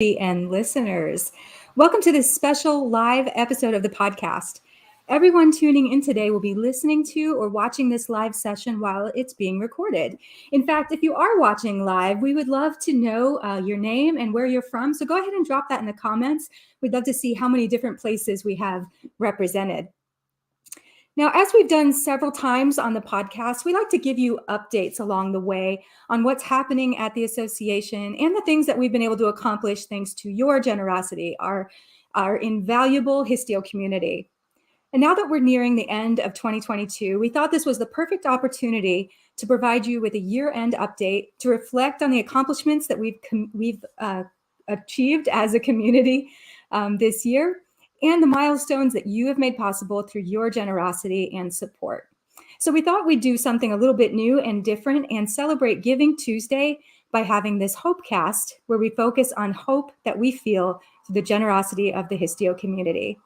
and listeners. Welcome to this special live episode of the podcast. Everyone tuning in today will be listening to or watching this live session while it's being recorded. In fact, if you are watching live, we would love to know your name and where you're from. So go ahead and drop that in the comments. We'd love to see how many different places we have represented. Now, as we've done several times on the podcast, we like to give you updates along the way on what's happening at the association and the things that we've been able to accomplish thanks to your generosity, our invaluable Histio community. And now that we're nearing the end of 2022, we thought this was the perfect opportunity to provide you with a year-end update to reflect on the accomplishments that we've achieved as a community this year, and the milestones that you have made possible through your generosity and support. So we thought we'd do something a little bit new and different and celebrate Giving Tuesday by having this HopeCast, where we focus on hope that we feel through the generosity of the Histio community.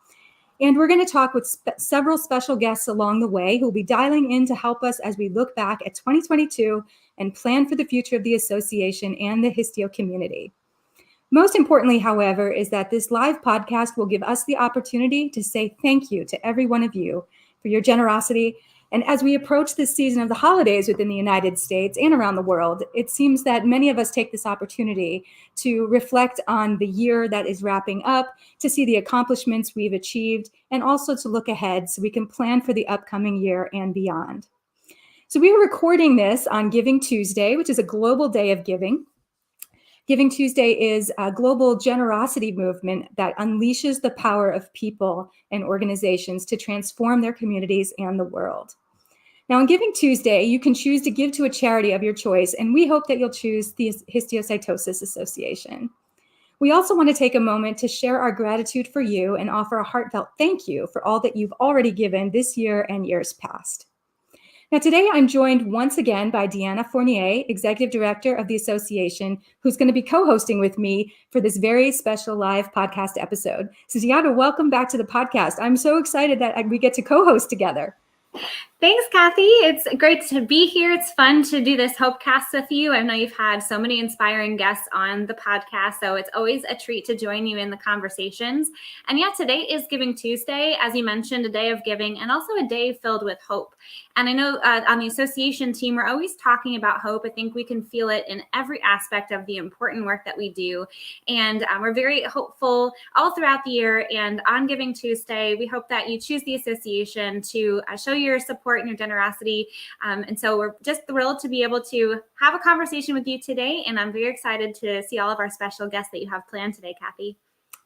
And we're going to talk with several special guests along the way who will be dialing in to help us as we look back at 2022 and plan for the future of the association and the Histio community. Most importantly, however, is that this live podcast will give us the opportunity to say thank you to every one of you for your generosity. And as we approach this season of the holidays within the United States and around the world, it seems that many of us take this opportunity to reflect on the year that is wrapping up, to see the accomplishments we've achieved, and also to look ahead so we can plan for the upcoming year and beyond. So we are recording this on Giving Tuesday, which is a global day of giving. Giving Tuesday is a global generosity movement that unleashes the power of people and organizations to transform their communities and the world. Now, on Giving Tuesday, you can choose to give to a charity of your choice, and we hope that you'll choose the Histiocytosis Association. We also want to take a moment to share our gratitude for you and offer a heartfelt thank you for all that you've already given this year and years past. Now, today I'm joined once again by Deanna Fournier, Executive Director of the Association, who's going to be co-hosting with me for this very special live podcast episode. So Deanna, welcome back to the podcast. I'm so excited that we get to co-host together. Thanks, Kathy. It's great to be here. It's fun to do this HopeCast with you. I know you've had so many inspiring guests on the podcast, so it's always a treat to join you in the conversations. And yeah, today is Giving Tuesday, as you mentioned, a day of giving and also a day filled with hope. And I know on the association team, we're always talking about hope. I think we can feel it in every aspect of the important work that we do. And we're very hopeful all throughout the year. And on Giving Tuesday, we hope that you choose the association to show your support and your generosity. And so we're just thrilled to be able to have a conversation with you today. And I'm very excited to see all of our special guests that you have planned today, Kathy.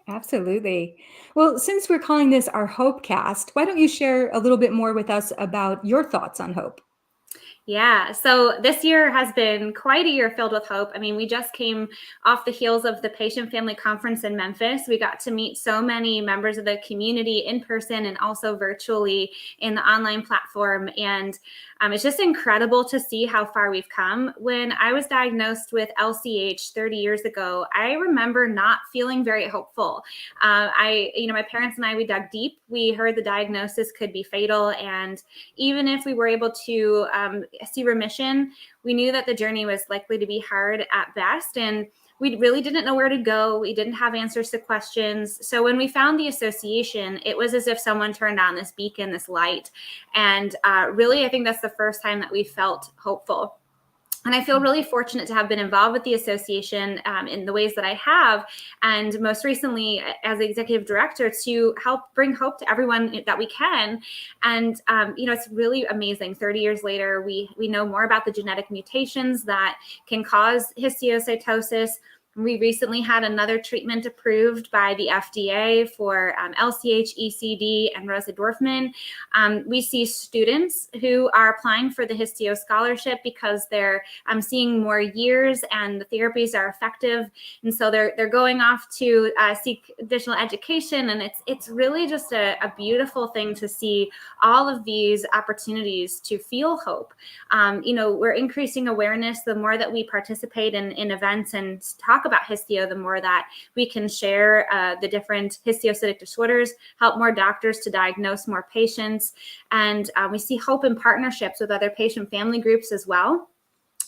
Absolutely. Well, since we're calling this our HopeCast, why don't you share a little bit more with us about your thoughts on hope? Yeah, so this year has been quite a year filled with hope. I mean, we just came off the heels of the Patient Family Conference in Memphis. We got to meet so many members of the community in person and also virtually in the online platform. And it's just incredible to see how far we've come. When I was diagnosed with LCH 30 years ago, I remember not feeling very hopeful. My parents and I, we dug deep. We heard the diagnosis could be fatal. And even if we were able to see remission, we knew that the journey was likely to be hard at best. And we really didn't know where to go. We didn't have answers to questions. So when we found the association, it was as if someone turned on this beacon, this light. And really, I think that's the first time that we felt hopeful. And I feel really fortunate to have been involved with the association in the ways that I have. And most recently, as executive director, to help bring hope to everyone that we can. And, it's really amazing. 30 years later, we know more about the genetic mutations that can cause histiocytosis. We recently had another treatment approved by the FDA for LCH, ECD, and Rosa Dorfman. We see students who are applying for the Histio scholarship because they're seeing more years and the therapies are effective. And so they're going off to seek additional education. And it's really just a beautiful thing to see all of these opportunities to feel hope. We're increasing awareness the more that we participate in events and talk about histio, the more that we can share the different histiocytic disorders, help more doctors to diagnose more patients. And we see hope in partnerships with other patient family groups as well.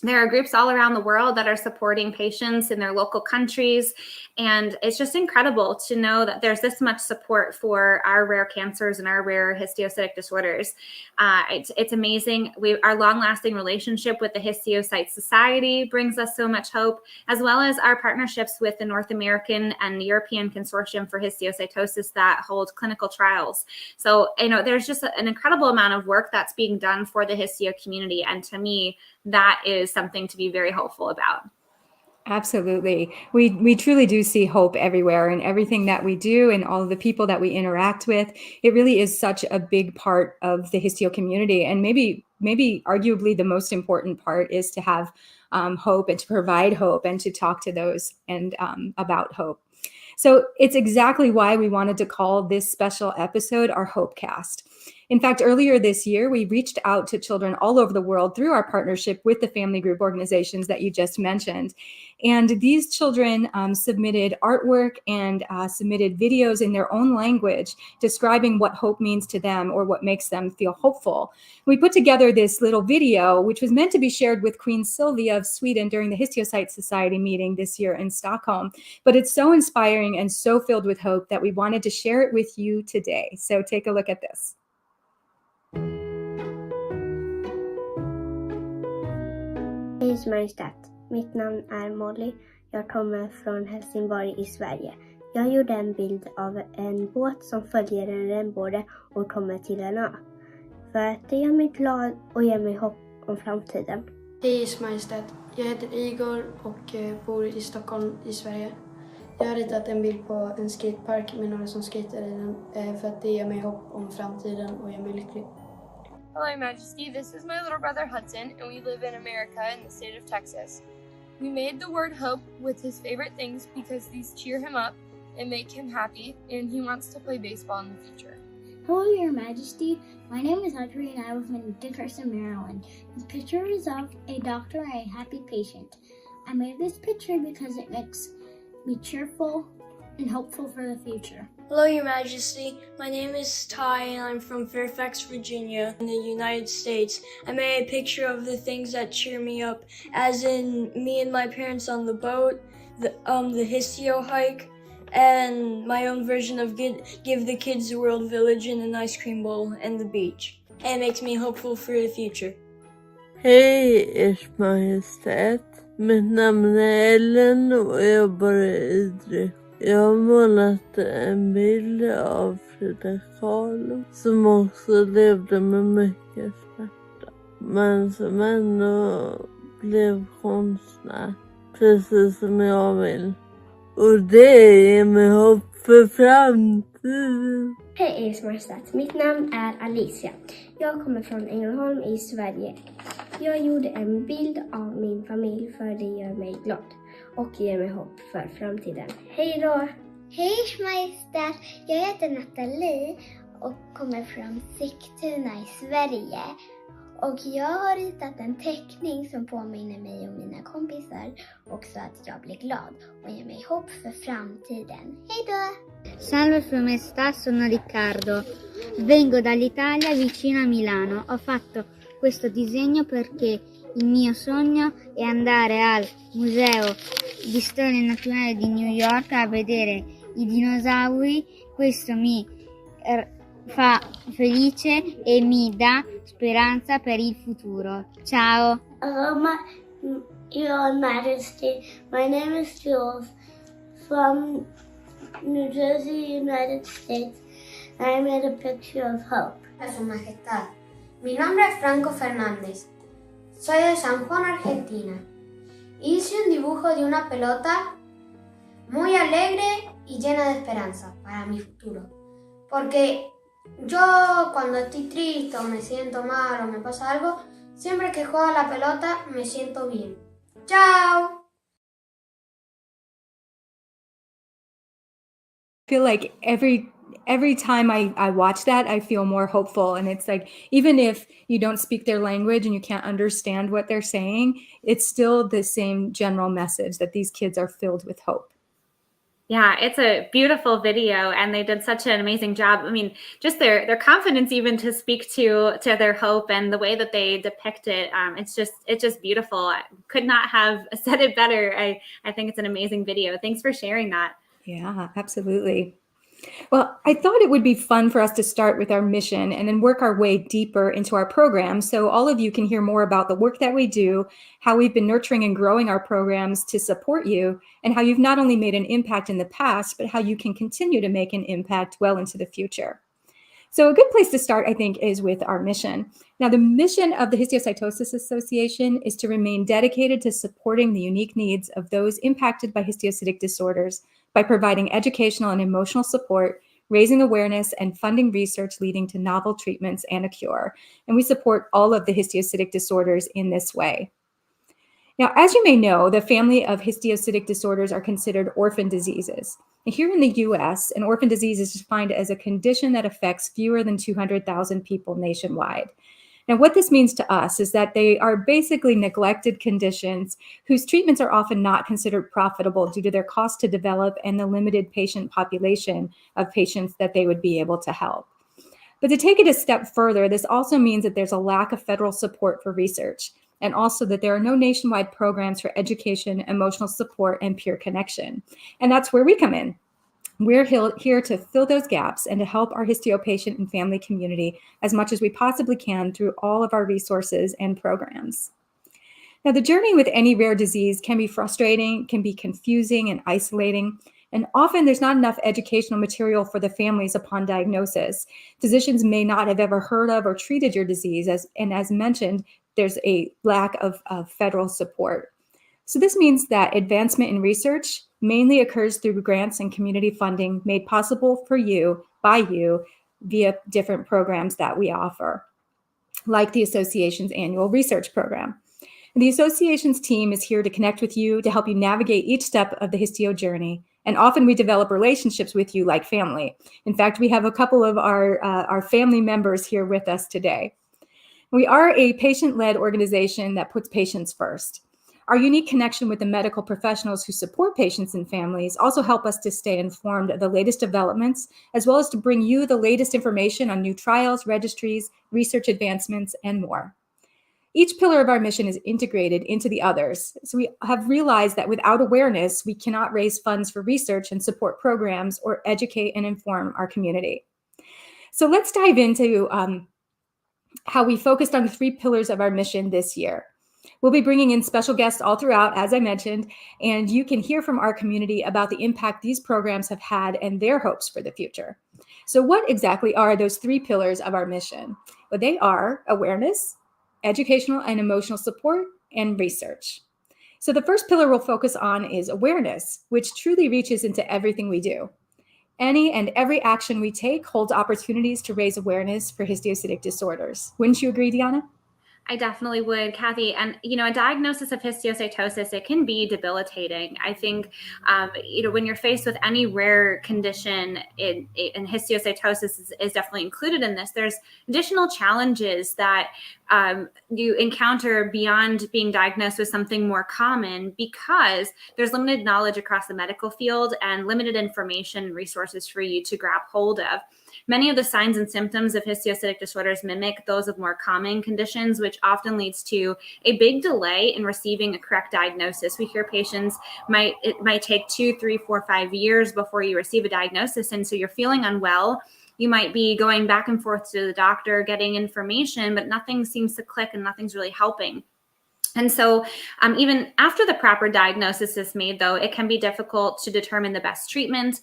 there are groups all around the world that are supporting patients in their local countries. And it's just incredible to know that there's this much support for our rare cancers and our rare histiocytic disorders. It's amazing. Our long-lasting relationship with the Histiocytosis Society brings us so much hope, as well as our partnerships with the North American and European Consortium for Histiocytosis that hold clinical trials. So, there's just an incredible amount of work that's being done for the histio community. And to me, that is something to be very hopeful about. Absolutely. We truly do see hope everywhere, and everything that we do and all of the people that we interact with. It really is such a big part of the histio community. And maybe arguably the most important part is to have hope and to provide hope and to talk to those and about hope. So it's exactly why we wanted to call this special episode our HopeCast. In fact, earlier this year, we reached out to children all over the world through our partnership with the family group organizations that you just mentioned. And these children submitted artwork and submitted videos in their own language describing what hope means to them or what makes them feel hopeful. We put together this little video, which was meant to be shared with Queen Sylvia of Sweden during the Histiocyte Society meeting this year in Stockholm. But it's so inspiring and so filled with hope that we wanted to share it with you today. So take a look at this. Hej Majestät, mitt namn är Molly. Jag kommer från Helsingborg i Sverige. Jag gjorde en bild av en båt som följer en regnbåge och kommer till en ö. För att det gör mig glad och ger mig hopp om framtiden. Hej Majestät, jag heter Igor och bor i Stockholm i Sverige. Jag har ritat en bild på en skatepark med några som skater i den för att det ger mig hopp om framtiden och gör mig lycklig. Hello, Your Majesty. This is my little brother Hudson, and we live in America in the state of Texas. We made the word hope with his favorite things because these cheer him up and make him happy, and he wants to play baseball in the future. Hello, Your Majesty. My name is Audrey, and I live in Dickerson, Maryland. This picture is of a doctor and a happy patient. I made this picture because it makes me cheerful and hopeful for the future. Hello, Your Majesty. My name is Ty, and I'm from Fairfax, Virginia, in the United States. I made a picture of the things that cheer me up, as in me and my parents on the boat, the histio hike, and my own version of Give the Kids the World Village in an ice cream bowl and the beach. And it makes me hopeful for the future. Hej, Ers Majestät. Mitt namn är Ellen och jag bor i Idre. Jag har målat en bild av Frida Kahlo som också levde med mycket smärta, men som ändå blev konstnär, precis som jag vill. Och det ger mig hopp för framtiden. Hej Ers Majestät, mitt namn är Alicia. Jag kommer från Ängelholm i Sverige. Jag gjorde en bild av min familj för det gör mig glad och ger mig hopp för framtiden. Hej då! Hej Ers Majestät. Jag heter Nathalie och kommer från Sigtuna i Sverige. Och jag har ritat en teckning som påminner mig om mina kompisar och så att jag blir glad och ger mig hopp för framtiden. Hej då! Salve Sua Maestà, sono Riccardo. Vengo dall'Italia vicino a Milano. Ho fatto questo disegno perché il mio sogno è andare al Museo di Storia Naturale di New York a vedere i dinosauri. Questo mi fa felice e mi dà speranza per il futuro. Ciao! Hello, Your Majesty. My name is Jules from New Jersey, United States. I made a picture of hope. Su Majestad. Mi nombre es Franco Fernández. Soy de San Juan, Argentina. Hice un dibujo de una pelota muy alegre y llena de esperanza para mi futuro. Porque yo cuando estoy triste o me siento mal o me pasa algo, siempre que juego a la pelota me siento bien. ¡Chao! I feel like every time I watch that, I feel more hopeful. And it's like, even if you don't speak their language and you can't understand what they're saying, it's still the same general message that these kids are filled with hope. Yeah, it's a beautiful video, and they did such an amazing job. I mean, just their confidence even to speak to their hope and the way that they depict it. It's just beautiful. I could not have said it better. I think it's an amazing video. Thanks for sharing that. Yeah, absolutely. Well, I thought it would be fun for us to start with our mission and then work our way deeper into our program so all of you can hear more about the work that we do, how we've been nurturing and growing our programs to support you, and how you've not only made an impact in the past, but how you can continue to make an impact well into the future. So a good place to start, I think, is with our mission. Now, the mission of the Histiocytosis Association is to remain dedicated to supporting the unique needs of those impacted by histiocytic disorders by providing educational and emotional support, raising awareness, and funding research leading to novel treatments and a cure. And we support all of the histiocytic disorders in this way. Now, as you may know, the family of histiocytic disorders are considered orphan diseases. Here in the US, an orphan disease is defined as a condition that affects fewer than 200,000 people nationwide. Now, what this means to us is that they are basically neglected conditions whose treatments are often not considered profitable due to their cost to develop and the limited patient population of patients that they would be able to help. But to take it a step further, this also means that there's a lack of federal support for research, and also that there are no nationwide programs for education, emotional support, and peer connection. And that's where we come in. We're here to fill those gaps and to help our histio patient and family community as much as we possibly can through all of our resources and programs. Now, the journey with any rare disease can be frustrating, can be confusing and isolating, and often there's not enough educational material for the families upon diagnosis. Physicians may not have ever heard of or treated your disease, and as mentioned, there's a lack of federal support. So this means that advancement in research mainly occurs through grants and community funding made possible for you, by you, via different programs that we offer, like the association's annual research program. And the association's team is here to connect with you, to help you navigate each step of the histio journey. And often we develop relationships with you like family. In fact, we have a couple of our family members here with us today. We are a patient-led organization that puts patients first. Our unique connection with the medical professionals who support patients and families also help us to stay informed of the latest developments, as well as to bring you the latest information on new trials, registries, research advancements, and more. Each pillar of our mission is integrated into the others. So we have realized that without awareness, we cannot raise funds for research and support programs or educate and inform our community. So let's dive into how we focused on the 3 pillars of our mission this year. We'll be bringing in special guests all throughout, as I mentioned, and you can hear from our community about the impact these programs have had and their hopes for the future. So what exactly are those 3 pillars of our mission? Well, they are awareness, educational and emotional support, and research. So the first pillar we'll focus on is awareness, which truly reaches into everything we do. Any and every action we take holds opportunities to raise awareness for histiocytic disorders. Wouldn't you agree, Deanna? I definitely would, Kathy. And, a diagnosis of histiocytosis, it can be debilitating. I think, when you're faced with any rare condition, and histiocytosis is definitely included in this, there's additional challenges that you encounter beyond being diagnosed with something more common, because there's limited knowledge across the medical field and limited information and resources for you to grab hold of. Many of the signs and symptoms of histiocytic disorders mimic those of more common conditions, which often leads to a big delay in receiving a correct diagnosis. We hear patients it might take 2, 3, 4, 5 years before you receive a diagnosis. And so you're feeling unwell. You might be going back and forth to the doctor, getting information, but nothing seems to click and nothing's really helping. And so even after the proper diagnosis is made, though, it can be difficult to determine the best treatment.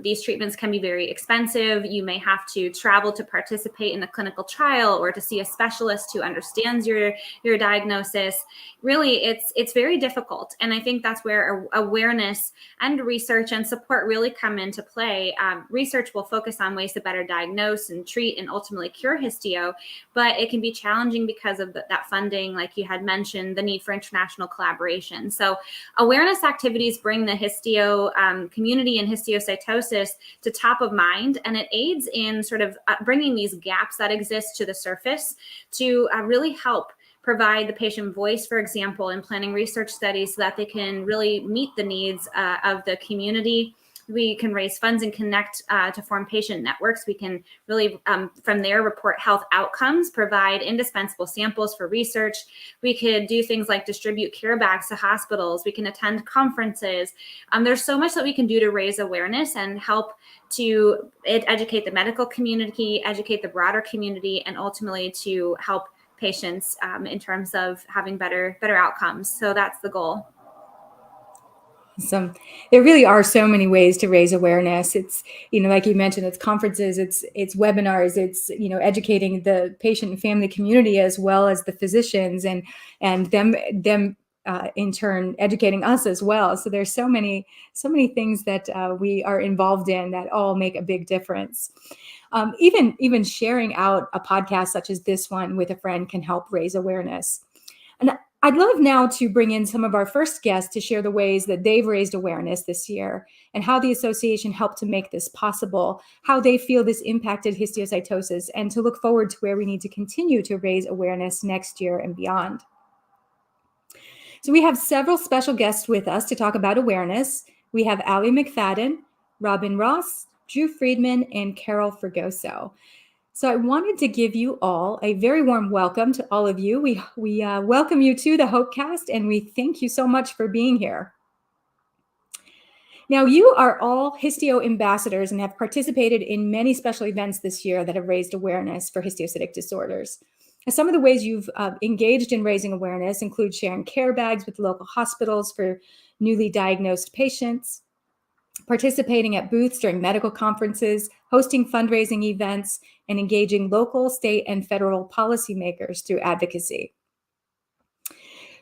These treatments can be very expensive. You may have to travel to participate in a clinical trial or to see a specialist who understands your diagnosis. Really, it's very difficult. And I think that's where awareness and research and support really come into play. Research will focus on ways to better diagnose and treat and ultimately cure histio, but it can be challenging because of that funding, like you had mentioned, the need for international collaboration. So awareness activities bring the histio community and histiocytosis to top of mind, and it aids in sort of bringing these gaps that exist to the surface to really help provide the patient voice, for example, in planning research studies so that they can really meet the needs of the community. we can raise funds and connect to form patient networks. We can really, from there, report health outcomes, provide indispensable samples for research. We could do things like distribute care bags to hospitals. We can attend conferences. There's so much that we can do to raise awareness and help to educate the medical community, educate the broader community, and ultimately to help patients in terms of having better outcomes. So that's the goal. There really are so many ways to raise awareness. It's, like you mentioned, it's conferences, it's webinars, it's, educating the patient and family community as well as the physicians, and them in turn educating us as well. So there's so many things that we are involved in that all make a big difference. Even sharing out a podcast such as this one with a friend can help raise awareness. And I'd love now to bring in some of our first guests to share the ways that they've raised awareness this year and how the association helped to make this possible, how they feel this impacted histiocytosis, and to look forward to where we need to continue to raise awareness next year and beyond. So we have several special guests with us to talk about awareness. We have Allie McFadden, Robin Ross, Drew Friedman, and Carol Fregoso. So I wanted to give you all a very warm welcome to all of you. We welcome you to the HopeCast, and we thank you so much for being here. Now, you are all Histio ambassadors and have participated in many special events this year that have raised awareness for histiocytic disorders. And some of the ways you've engaged in raising awareness include sharing care bags with local hospitals for newly diagnosed patients, participating at booths during medical conferences, hosting fundraising events, and engaging local, state, and federal policymakers through advocacy.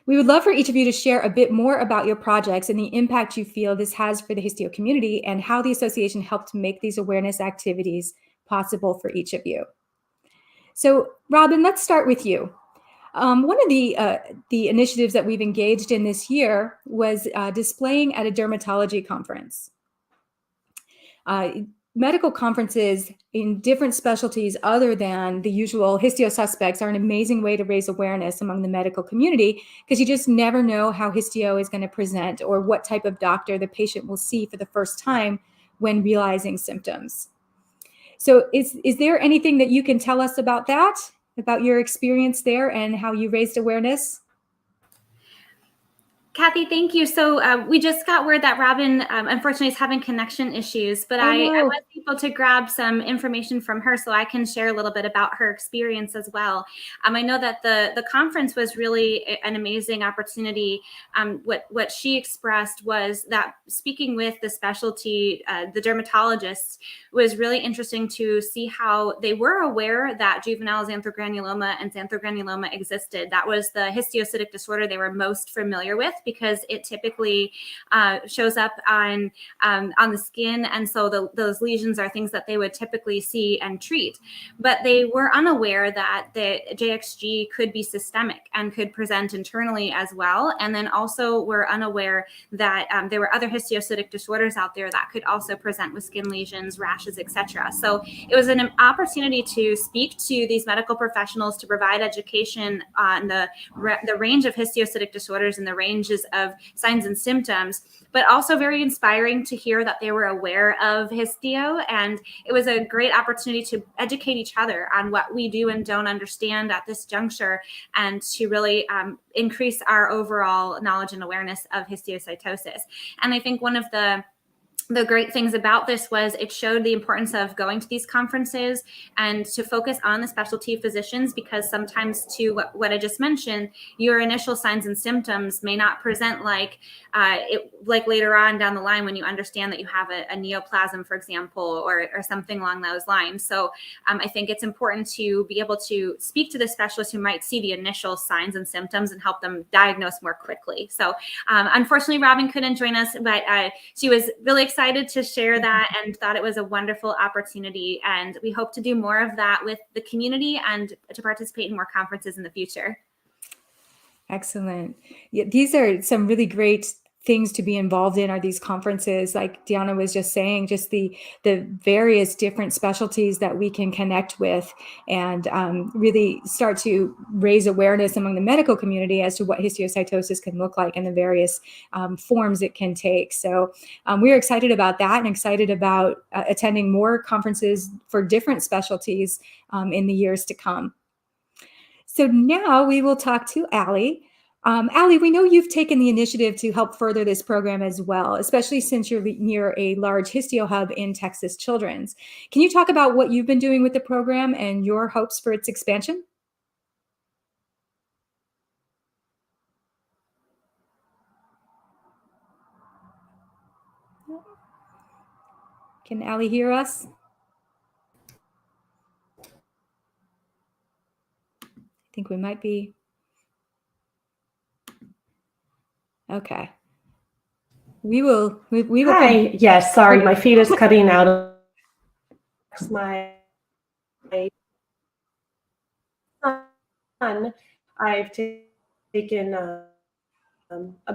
We would love for each of you to share a bit more about your projects and the impact you feel this has for the Histio community and how the association helped make these awareness activities possible for each of you. So, Robin, let's start with you. One of the initiatives that we've engaged in this year was displaying at a dermatology conference. Medical conferences in different specialties other than the usual histio suspects are an amazing way to raise awareness among the medical community, because you just never know how histio is going to present or what type of doctor the patient will see for the first time when realizing symptoms. So is there anything that you can tell us about that, about your experience there and how you raised awareness? Kathy, thank you. So we just got word that Robin, unfortunately, is having connection issues, but I was able to grab some information from her so I can share a little bit about her experience as well. I know that the conference was really an amazing opportunity. What she expressed was that speaking with the specialty, the dermatologists, was really interesting to see how they were aware that juvenile xanthogranuloma and xanthogranuloma existed. That was the histiocytic disorder they were most familiar with, because it typically shows up on the skin, and so those lesions are things that they would typically see and treat. But they were unaware that the JXG could be systemic and could present internally as well, and then also were unaware that there were other histiocytic disorders out there that could also present with skin lesions, rashes, etc. So it was an opportunity to speak to these medical professionals, to provide education on the range of histiocytic disorders and the ranges of signs and symptoms, but also very inspiring to hear that they were aware of histio. And it was a great opportunity to educate each other on what we do and don't understand at this juncture, and to really increase our overall knowledge and awareness of histiocytosis. And I think one of the great things about this was it showed the importance of going to these conferences and to focus on the specialty physicians, because sometimes, to what I just mentioned, your initial signs and symptoms may not present like later on down the line when you understand that you have a neoplasm, for example, or something along those lines. So I think it's important to be able to speak to the specialist who might see the initial signs and symptoms and help them diagnose more quickly. So unfortunately, Robin couldn't join us, but she was really excited to share that and thought it was a wonderful opportunity. And we hope to do more of that with the community and to participate in more conferences in the future. Excellent. Yeah, these are some really great things to be involved in are these conferences, like Deanna was just saying, just the various different specialties that we can connect with and really start to raise awareness among the medical community as to what histiocytosis can look like and the various forms it can take. So we're excited about that and excited about attending more conferences for different specialties in the years to come. So now we will talk to Allie. Allie, we know you've taken the initiative to help further this program as well, especially since you're near a large histio hub in Texas Children's. Can you talk about what you've been doing with the program and your hopes for its expansion? Can Allie hear us? I think we might be. Okay. We will. Hi. Yes. Sorry, my feed is cutting out. My son. I've taken a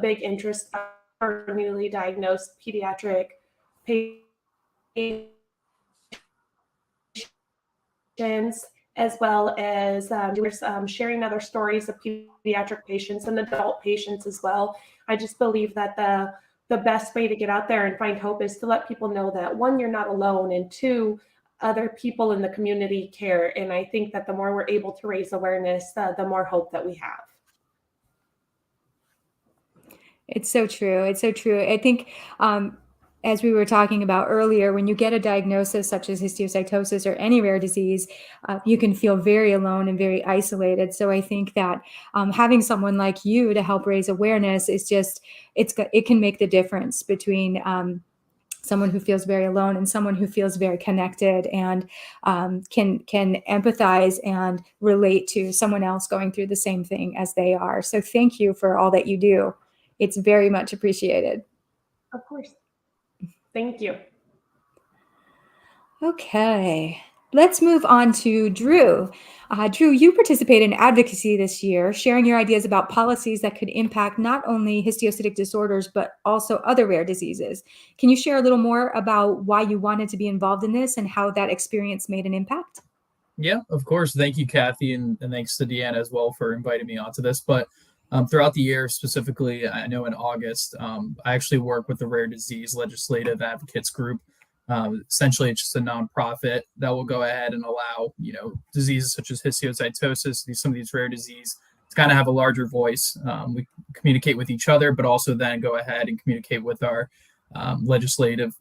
big interest for newly diagnosed pediatric patients, as well as sharing other stories of pediatric patients and adult patients as well. I just believe that the best way to get out there and find hope is to let people know that, one, you're not alone, and two, other people in the community care. And I think that the more we're able to raise awareness, the more hope that we have. It's so true. It's so true. I think as we were talking about earlier, when you get a diagnosis such as histiocytosis or any rare disease, you can feel very alone and very isolated. So I think that having someone like you to help raise awareness is just, it can make the difference between someone who feels very alone and someone who feels very connected and can empathize and relate to someone else going through the same thing as they are. So thank you for all that you do. It's very much appreciated. Of course. Thank you. Okay, let's move on to Drew. Drew, you participate in advocacy this year, sharing your ideas about policies that could impact not only histiocytic disorders, but also other rare diseases. Can you share a little more about why you wanted to be involved in this and how that experience made an impact? Yeah, of course. Thank you, Kathy, and thanks to Deanna as well for inviting me onto this. But throughout the year, specifically, I know in August, I actually work with the Rare Disease Legislative Advocates Group. Essentially, it's just a nonprofit that will go ahead and allow, diseases such as histiocytosis, some of these rare diseases, to kind of have a larger voice. We communicate with each other, but also then go ahead and communicate with our legislative,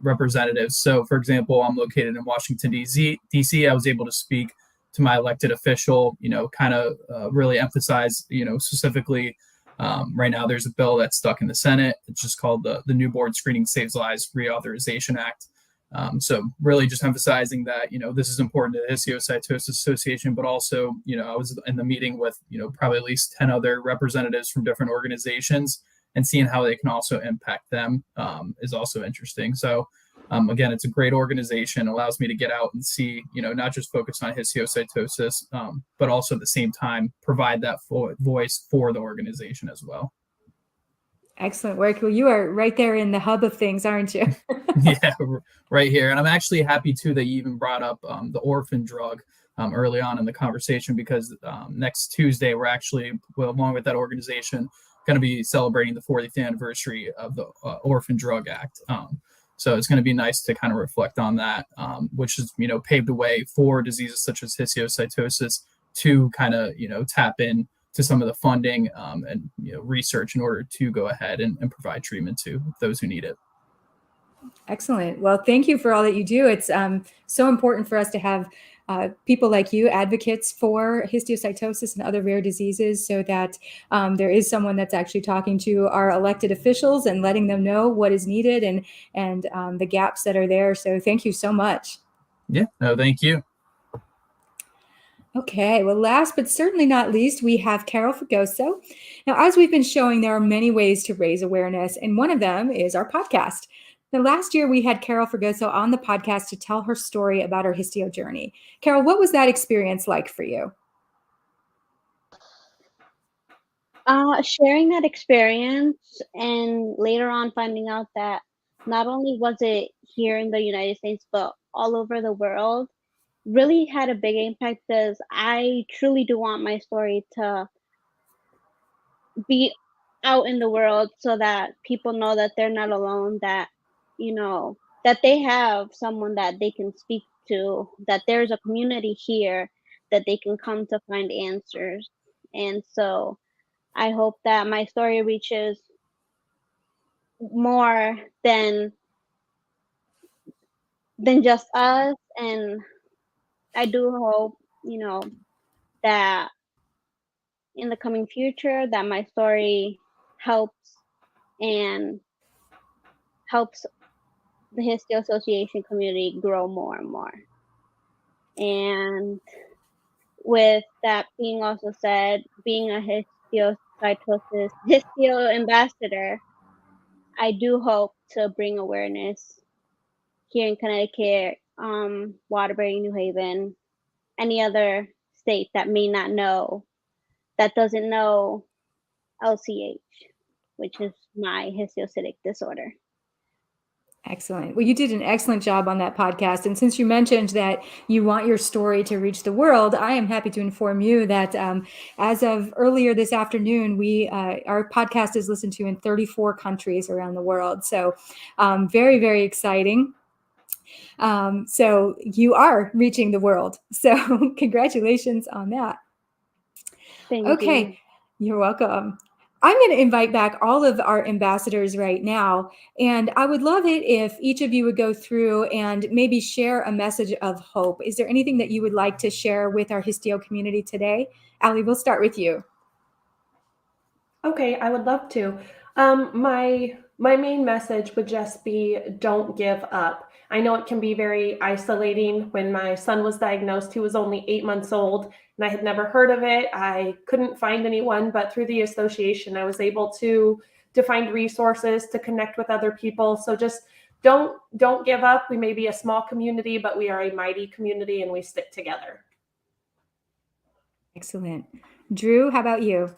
representatives. So, for example, I'm located in Washington, D.C. I was able to speak to my elected official, kind of really emphasize, specifically right now there's a bill that's stuck in the Senate. It's just called the Newborn Screening Saves Lives Reauthorization Act. So really just emphasizing that, this is important to the Histiocytosis Association, but also, I was in the meeting with, probably at least 10 other representatives from different organizations, and seeing how they can also impact them is also interesting. So again, it's a great organization, allows me to get out and see, not just focus on histiocytosis, but also at the same time provide that voice for the organization as well. Excellent work. Well, you are right there in the hub of things, aren't you? Yeah, right here. And I'm actually happy too that you even brought up the orphan drug early on in the conversation, because next Tuesday, we're actually, along with that organization, going to be celebrating the 40th anniversary of the Orphan Drug Act. So it's going to be nice to kind of reflect on that, which has, paved the way for diseases such as histiocytosis to kind of, tap in to some of the funding and research in order to go ahead and provide treatment to those who need it. Excellent. Well, thank you for all that you do. It's so important for us to have people like you, advocates for histiocytosis and other rare diseases, so that there is someone that's actually talking to our elected officials and letting them know what is needed and the gaps that are there. So thank you so much. Yeah, no, thank you. Okay, well, last but certainly not least, we have Carol Fregoso. Now, as we've been showing, there are many ways to raise awareness, and one of them is our podcast. Now, last year, we had Carol Fregoso on the podcast to tell her story about her histio journey. Carol, what was that experience like for you? Sharing that experience and later on finding out that not only was it here in the United States, but all over the world really had a big impact because I truly do want my story to be out in the world so that people know that they're not alone, that, that they have someone that they can speak to, that there's a community here that they can come to find answers. And so I hope that my story reaches more than just us. And I do hope, that in the coming future that my story helps and helps the Histio Association community grow more and more. And with that being also said, being a histio ambassador, I do hope to bring awareness here in Connecticut, Waterbury, New Haven, any other state that may not know, that doesn't know LCH, which is my histiocytic disorder. Excellent. Well, you did an excellent job on that podcast. And since you mentioned that you want your story to reach the world, I am happy to inform you that as of earlier this afternoon, our podcast is listened to in 34 countries around the world. So very, very exciting. So you are reaching the world. So congratulations on that. Thank you. You're welcome. I'm going to invite back all of our ambassadors right now, and I would love it if each of you would go through and maybe share a message of hope. Is there anything that you would like to share with our Histio community today? Allie, we'll start with you. Okay, I would love to. My main message would just be don't give up. I know it can be very isolating. When my son was diagnosed, he was only 8 months old and I had never heard of it. I couldn't find anyone, but through the association, I was able to find resources, to connect with other people. So just don't give up. We may be a small community, but we are a mighty community and we stick together. Excellent. Drew, how about you?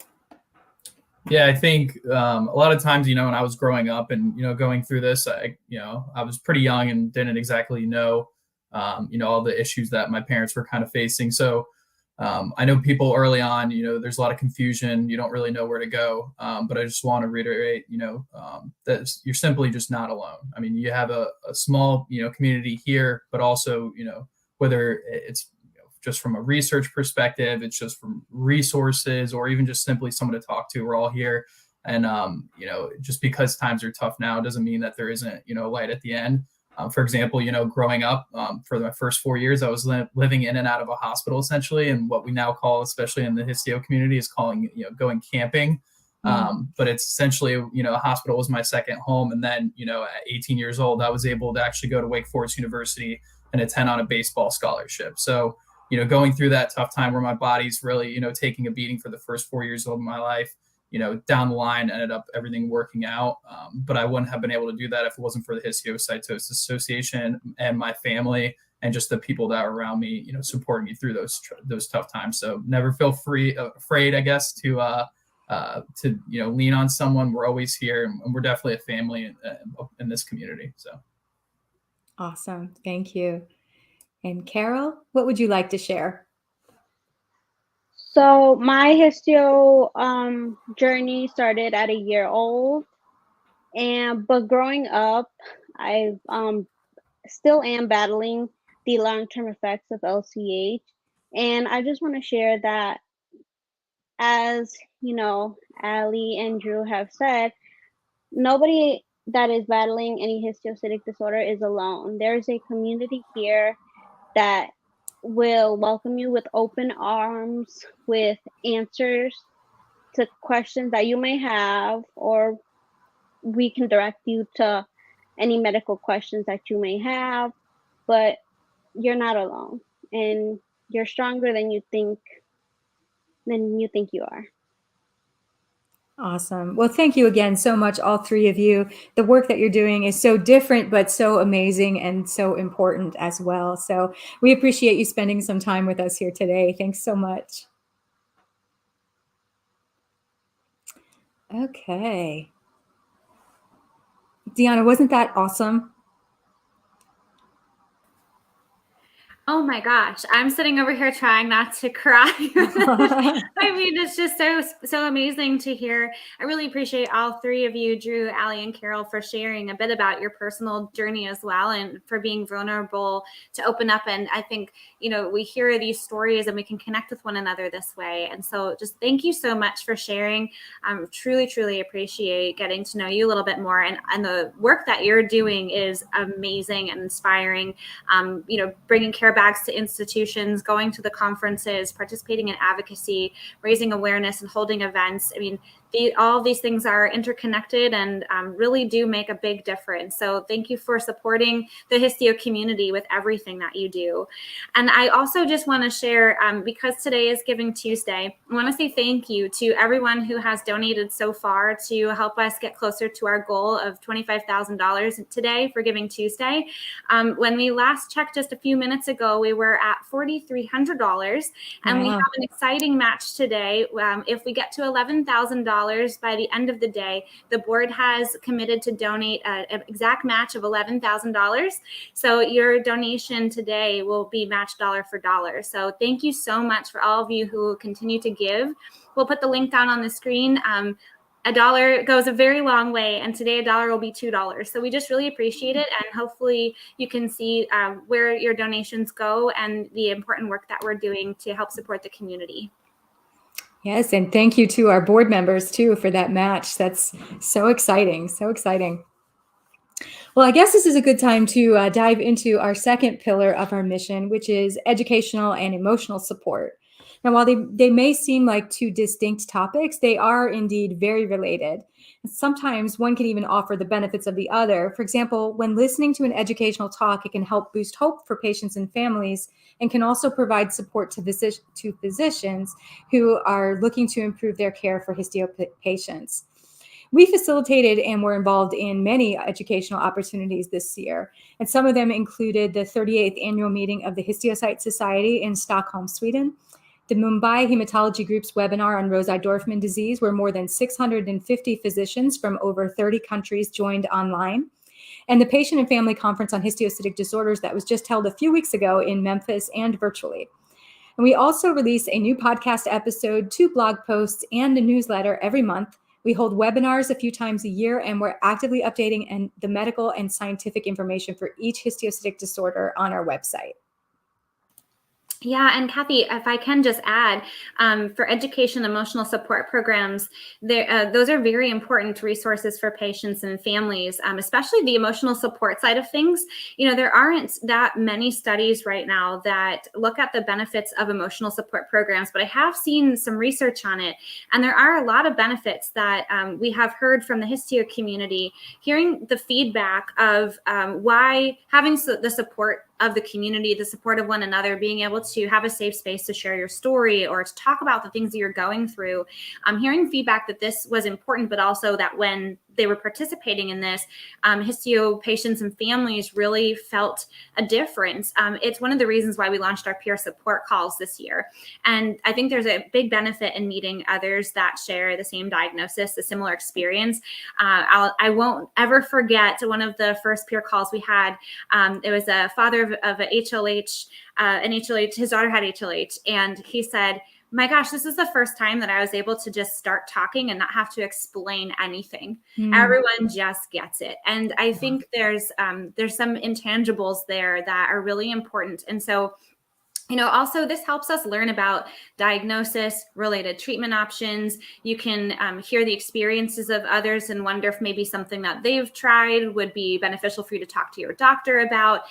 Yeah, I think a lot of times, when I was growing up and, going through this, I was pretty young and didn't exactly know, all the issues that my parents were kind of facing. So I know people early on, there's a lot of confusion. You don't really know where to go. But I just want to reiterate, that you're simply just not alone. I mean, you have a small, community here, but also, whether it's just from a research perspective, it's just from resources, or even just simply someone to talk to. We're all here. And, just because times are tough now doesn't mean that there isn't, light at the end. For example, growing up for my first 4 years, I was living in and out of a hospital, essentially. And what we now call, especially in the Histio community, is calling, going camping. But it's essentially, a hospital was my second home. And then, at 18 years old, I was able to actually go to Wake Forest University and attend on a baseball scholarship. So, going through that tough time where my body's really, taking a beating for the first 4 years of my life, down the line ended up everything working out. But I wouldn't have been able to do that if it wasn't for the Histiocytosis Association and my family and just the people that are around me, supporting me through those tough times. So never feel afraid, I guess, to lean on someone. We're always here, and we're definitely a family in this community. So awesome. Thank you. And Carol, what would you like to share? So my histio journey started at a year old, but growing up, I still am battling the long-term effects of LCH, and I just want to share that, as Allie and Drew have said, nobody that is battling any histiocytic disorder is alone. There's a community here that will welcome you with open arms, with answers to questions that you may have, or we can direct you to any medical questions that you may have. But you're not alone, and you're stronger than you think you are. Awesome. Well, thank you again so much, all three of you. The work that you're doing is so different, but so amazing and so important as well. So we appreciate you spending some time with us here today. Thanks so much. Okay. Deanna, wasn't that awesome? Oh my gosh, I'm sitting over here trying not to cry. I mean, it's just so amazing to hear. I really appreciate all three of you, Drew, Allie, and Carol, for sharing a bit about your personal journey as well, and for being vulnerable to open up. And I think, we hear these stories and we can connect with one another this way. And so just thank you so much for sharing. Truly, truly appreciate getting to know you a little bit more. And the work that you're doing is amazing and inspiring. Bringing care bags to institutions, going to the conferences, participating in advocacy, raising awareness, and holding events. I mean, all of these things are interconnected and really do make a big difference. So thank you for supporting the Histio community with everything that you do. And I also just want to share, because today is Giving Tuesday, I want to say thank you to everyone who has donated so far to help us get closer to our goal of $25,000 today for Giving Tuesday. When we last checked just a few minutes ago, we were at $4,300, and we have an exciting match today. If we get to $11,000 by the end of the day, the board has committed to donate an exact match of $11,000. So your donation today will be matched dollar for dollar. So thank you so much for all of you who continue to give. We'll put the link down on the screen. $1 goes a very long way, and today $1 will be $2. So we just really appreciate it, and hopefully you can see where your donations go and the important work that we're doing to help support the community. Yes, and thank you to our board members too for that match. That's so exciting, so exciting. Well, I guess this is a good time to dive into our second pillar of our mission, which is educational and emotional support. Now, while they may seem like two distinct topics, they are indeed very related. Sometimes one can even offer the benefits of the other. For example, when listening to an educational talk, it can help boost hope for patients and families, and can also provide support to physicians who are looking to improve their care for histio patients. We facilitated and were involved in many educational opportunities this year, and some of them included the 38th annual meeting of the Histiocytosis Society in Stockholm, Sweden, the Mumbai Hematology Group's webinar on Rosai-Dorfman disease, where more than 650 physicians from over 30 countries joined online, and the Patient and Family Conference on Histiocytic Disorders that was just held a few weeks ago in Memphis and virtually. And we also release a new podcast episode, 2 blog posts, and a newsletter every month. We hold webinars a few times a year, and we're actively updating the medical and scientific information for each histiocytic disorder on our website. Yeah, and Kathy, if I can just add, for education, emotional support programs, those are very important resources for patients and families, especially the emotional support side of things. There aren't that many studies right now that look at the benefits of emotional support programs, but I have seen some research on it, and there are a lot of benefits that we have heard from the Histio community, hearing the feedback of why having the support of the community, the support of one another, being able to have a safe space to share your story or to talk about the things that you're going through. Hearing feedback that this was important, but also that when they were participating in this, histio patients and families really felt a difference. It's one of the reasons why we launched our peer support calls this year. And I think there's a big benefit in meeting others that share the same diagnosis, a similar experience. I won't ever forget one of the first peer calls we had. It was a father of a HLH, his daughter had HLH, and he said, my gosh, this is the first time that I was able to just start talking and not have to explain anything. Everyone just gets it. And I think there's some intangibles there that are really important. And so, also this helps us learn about diagnosis, related treatment options. You can hear the experiences of others and wonder if maybe something that they've tried would be beneficial for you to talk to your doctor about.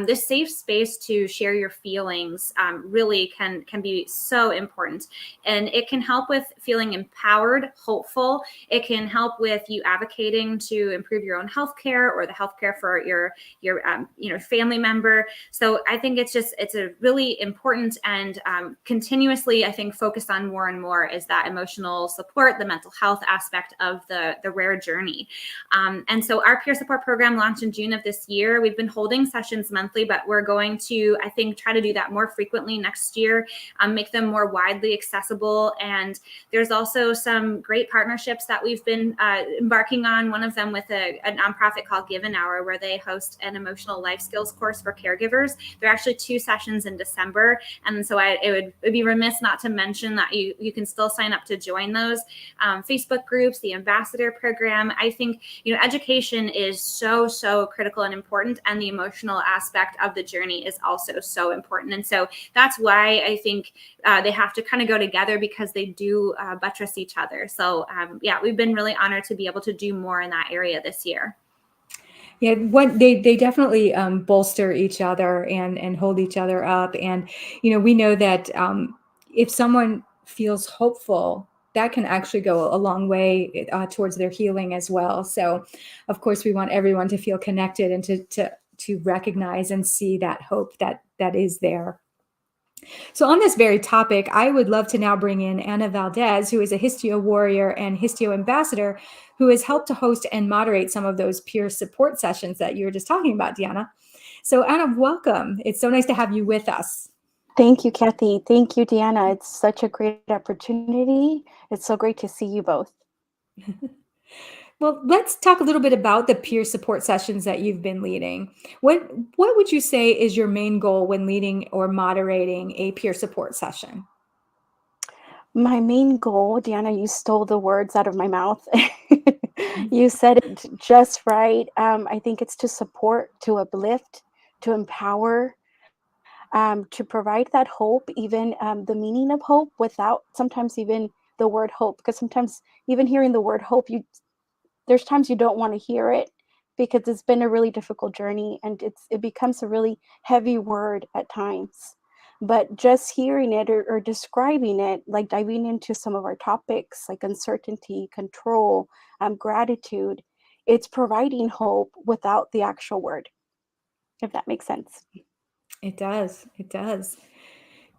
This safe space to share your feelings really can be so important. And it can help with feeling empowered, hopeful. It can help with you advocating to improve your own healthcare or the healthcare for your family member. So I think it's a really really important and continuously, I think, focused on more and more is that emotional support, the mental health aspect of the rare journey. And so our peer support program launched in June of this year. We've been holding sessions monthly, but we're going to, I think, try to do that more frequently next year, make them more widely accessible. And there's also some great partnerships that we've been embarking on. One of them with a nonprofit called Give an Hour, where they host an emotional life skills course for caregivers. There are actually 2 sessions in December. And so it would be remiss not to mention that you can still sign up to join those Facebook groups, the ambassador program. I think, education is so critical and important. And the emotional aspect of the journey is also so important. And so that's why I think they have to kind of go together, because they do buttress each other. So we've been really honored to be able to do more in that area this year. Yeah, they definitely bolster each other and hold each other up. And, we know that if someone feels hopeful, that can actually go a long way towards their healing as well. So, of course, we want everyone to feel connected and to recognize and see that hope that is there. So on this very topic, I would love to now bring in Anna Valdez, who is a histio warrior and histio ambassador, who has helped to host and moderate some of those peer support sessions that you were just talking about, Deanna. So Anna, welcome. It's so nice to have you with us. Thank you, Kathy. Thank you, Deanna. It's such a great opportunity. It's so great to see you both. Well, let's talk a little bit about the peer support sessions that you've been leading. What would you say is your main goal when leading or moderating a peer support session? My main goal, Deanna, you stole the words out of my mouth. You said it just right. I think it's to support, to uplift, to empower, to provide that hope, even the meaning of hope without sometimes even the word hope, because sometimes even hearing the word hope, there's times you don't want to hear it because it's been a really difficult journey, and it becomes a really heavy word at times. But just hearing it or describing it, like diving into some of our topics like uncertainty, control, gratitude, it's providing hope without the actual word, if that makes sense. It does. It does.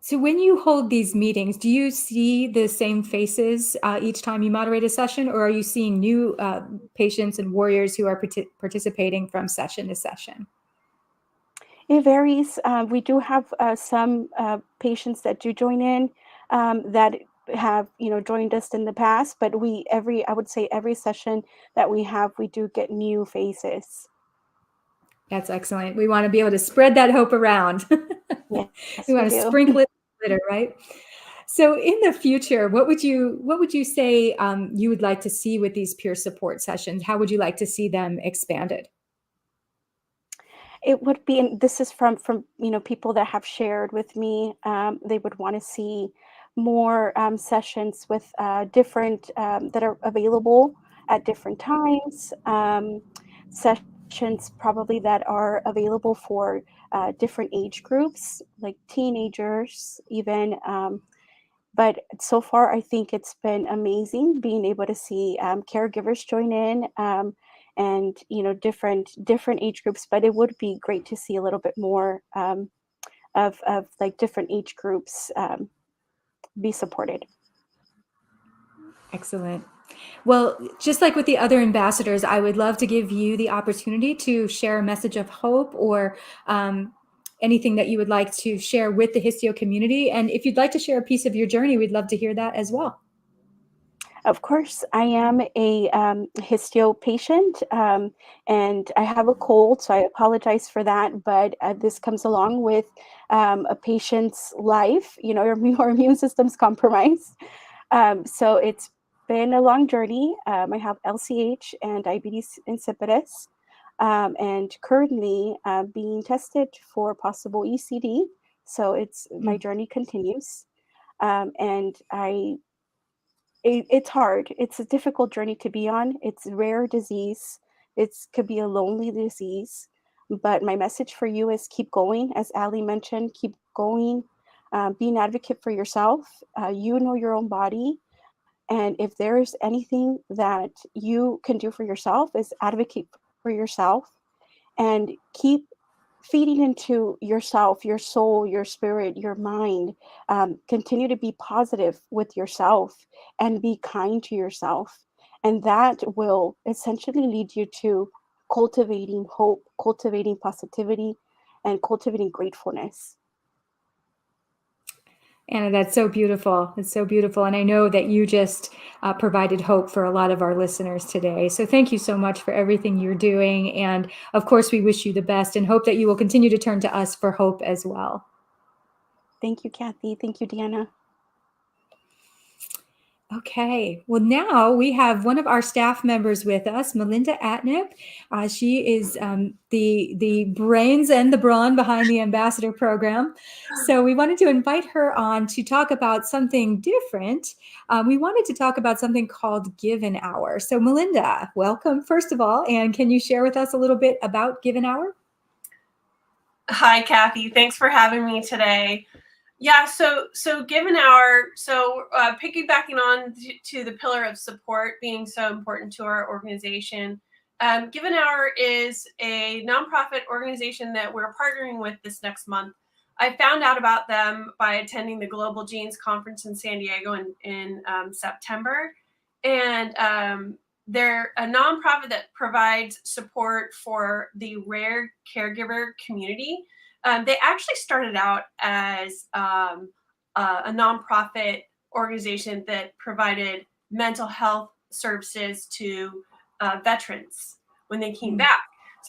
So when you hold these meetings, do you see the same faces each time you moderate a session, or are you seeing new patients and warriors who are participating from session to session? It varies. We do have some patients that do join in that have joined us in the past, but I would say every session that we have, we do get new faces. That's excellent. We want to be able to spread that hope around. Yes, we want to sprinkle it with glitter, right? So in the future, what would you say you would like to see with these peer support sessions? How would you like to see them expanded? It would be, and this is from people that have shared with me, they would want to see more sessions with different that are available at different times, sessions probably that are available for different age groups, like teenagers even. But so far, I think it's been amazing being able to see caregivers join in, and different age groups. But it would be great to see a little bit more of like different age groups be supported. Excellent. Well, just like with the other ambassadors, I would love to give you the opportunity to share a message of hope or anything that you would like to share with the histio community. And if you'd like to share a piece of your journey, we'd love to hear that as well. Of course, I am a histio patient, and I have a cold, so I apologize for that. But this comes along with a patient's life. Our immune system's compromised. So it's been a long journey. I have LCH and diabetes insipidus, and currently being tested for possible ECD. So my journey continues, and it's hard. It's a difficult journey to be on. It's a rare disease. It could be a lonely disease. But my message for you is keep going. As Ali mentioned, keep going. Be an advocate for yourself. You know your own body. And if there's anything that you can do for yourself, is advocate for yourself and keep feeding into yourself, your soul, your spirit, your mind. Continue to be positive with yourself and be kind to yourself. And that will essentially lead you to cultivating hope, cultivating positivity, and cultivating gratefulness. Anna, that's so beautiful. It's so beautiful. And I know that you just provided hope for a lot of our listeners today. So thank you so much for everything you're doing. And of course, we wish you the best and hope that you will continue to turn to us for hope as well. Thank you, Kathy. Thank you, Deanna. Okay, well, now we have one of our staff members with us, Melinda Atnip. She is the brains and the brawn behind the Ambassador Program. So we wanted to invite her on to talk about something different. We wanted to talk about something called Give an Hour. So Melinda, welcome, first of all, and can you share with us a little bit about Give an Hour? Hi, Kathy. Thanks for having me today. Yeah, so Give an Hour, piggybacking on to the pillar of support being so important to our organization, Give an Hour is a nonprofit organization that we're partnering with this next month. I found out about them by attending the Global Genes Conference in San Diego in September, and they're a nonprofit that provides support for the rare caregiver community. They actually started out as a nonprofit organization that provided mental health services to veterans when they came back.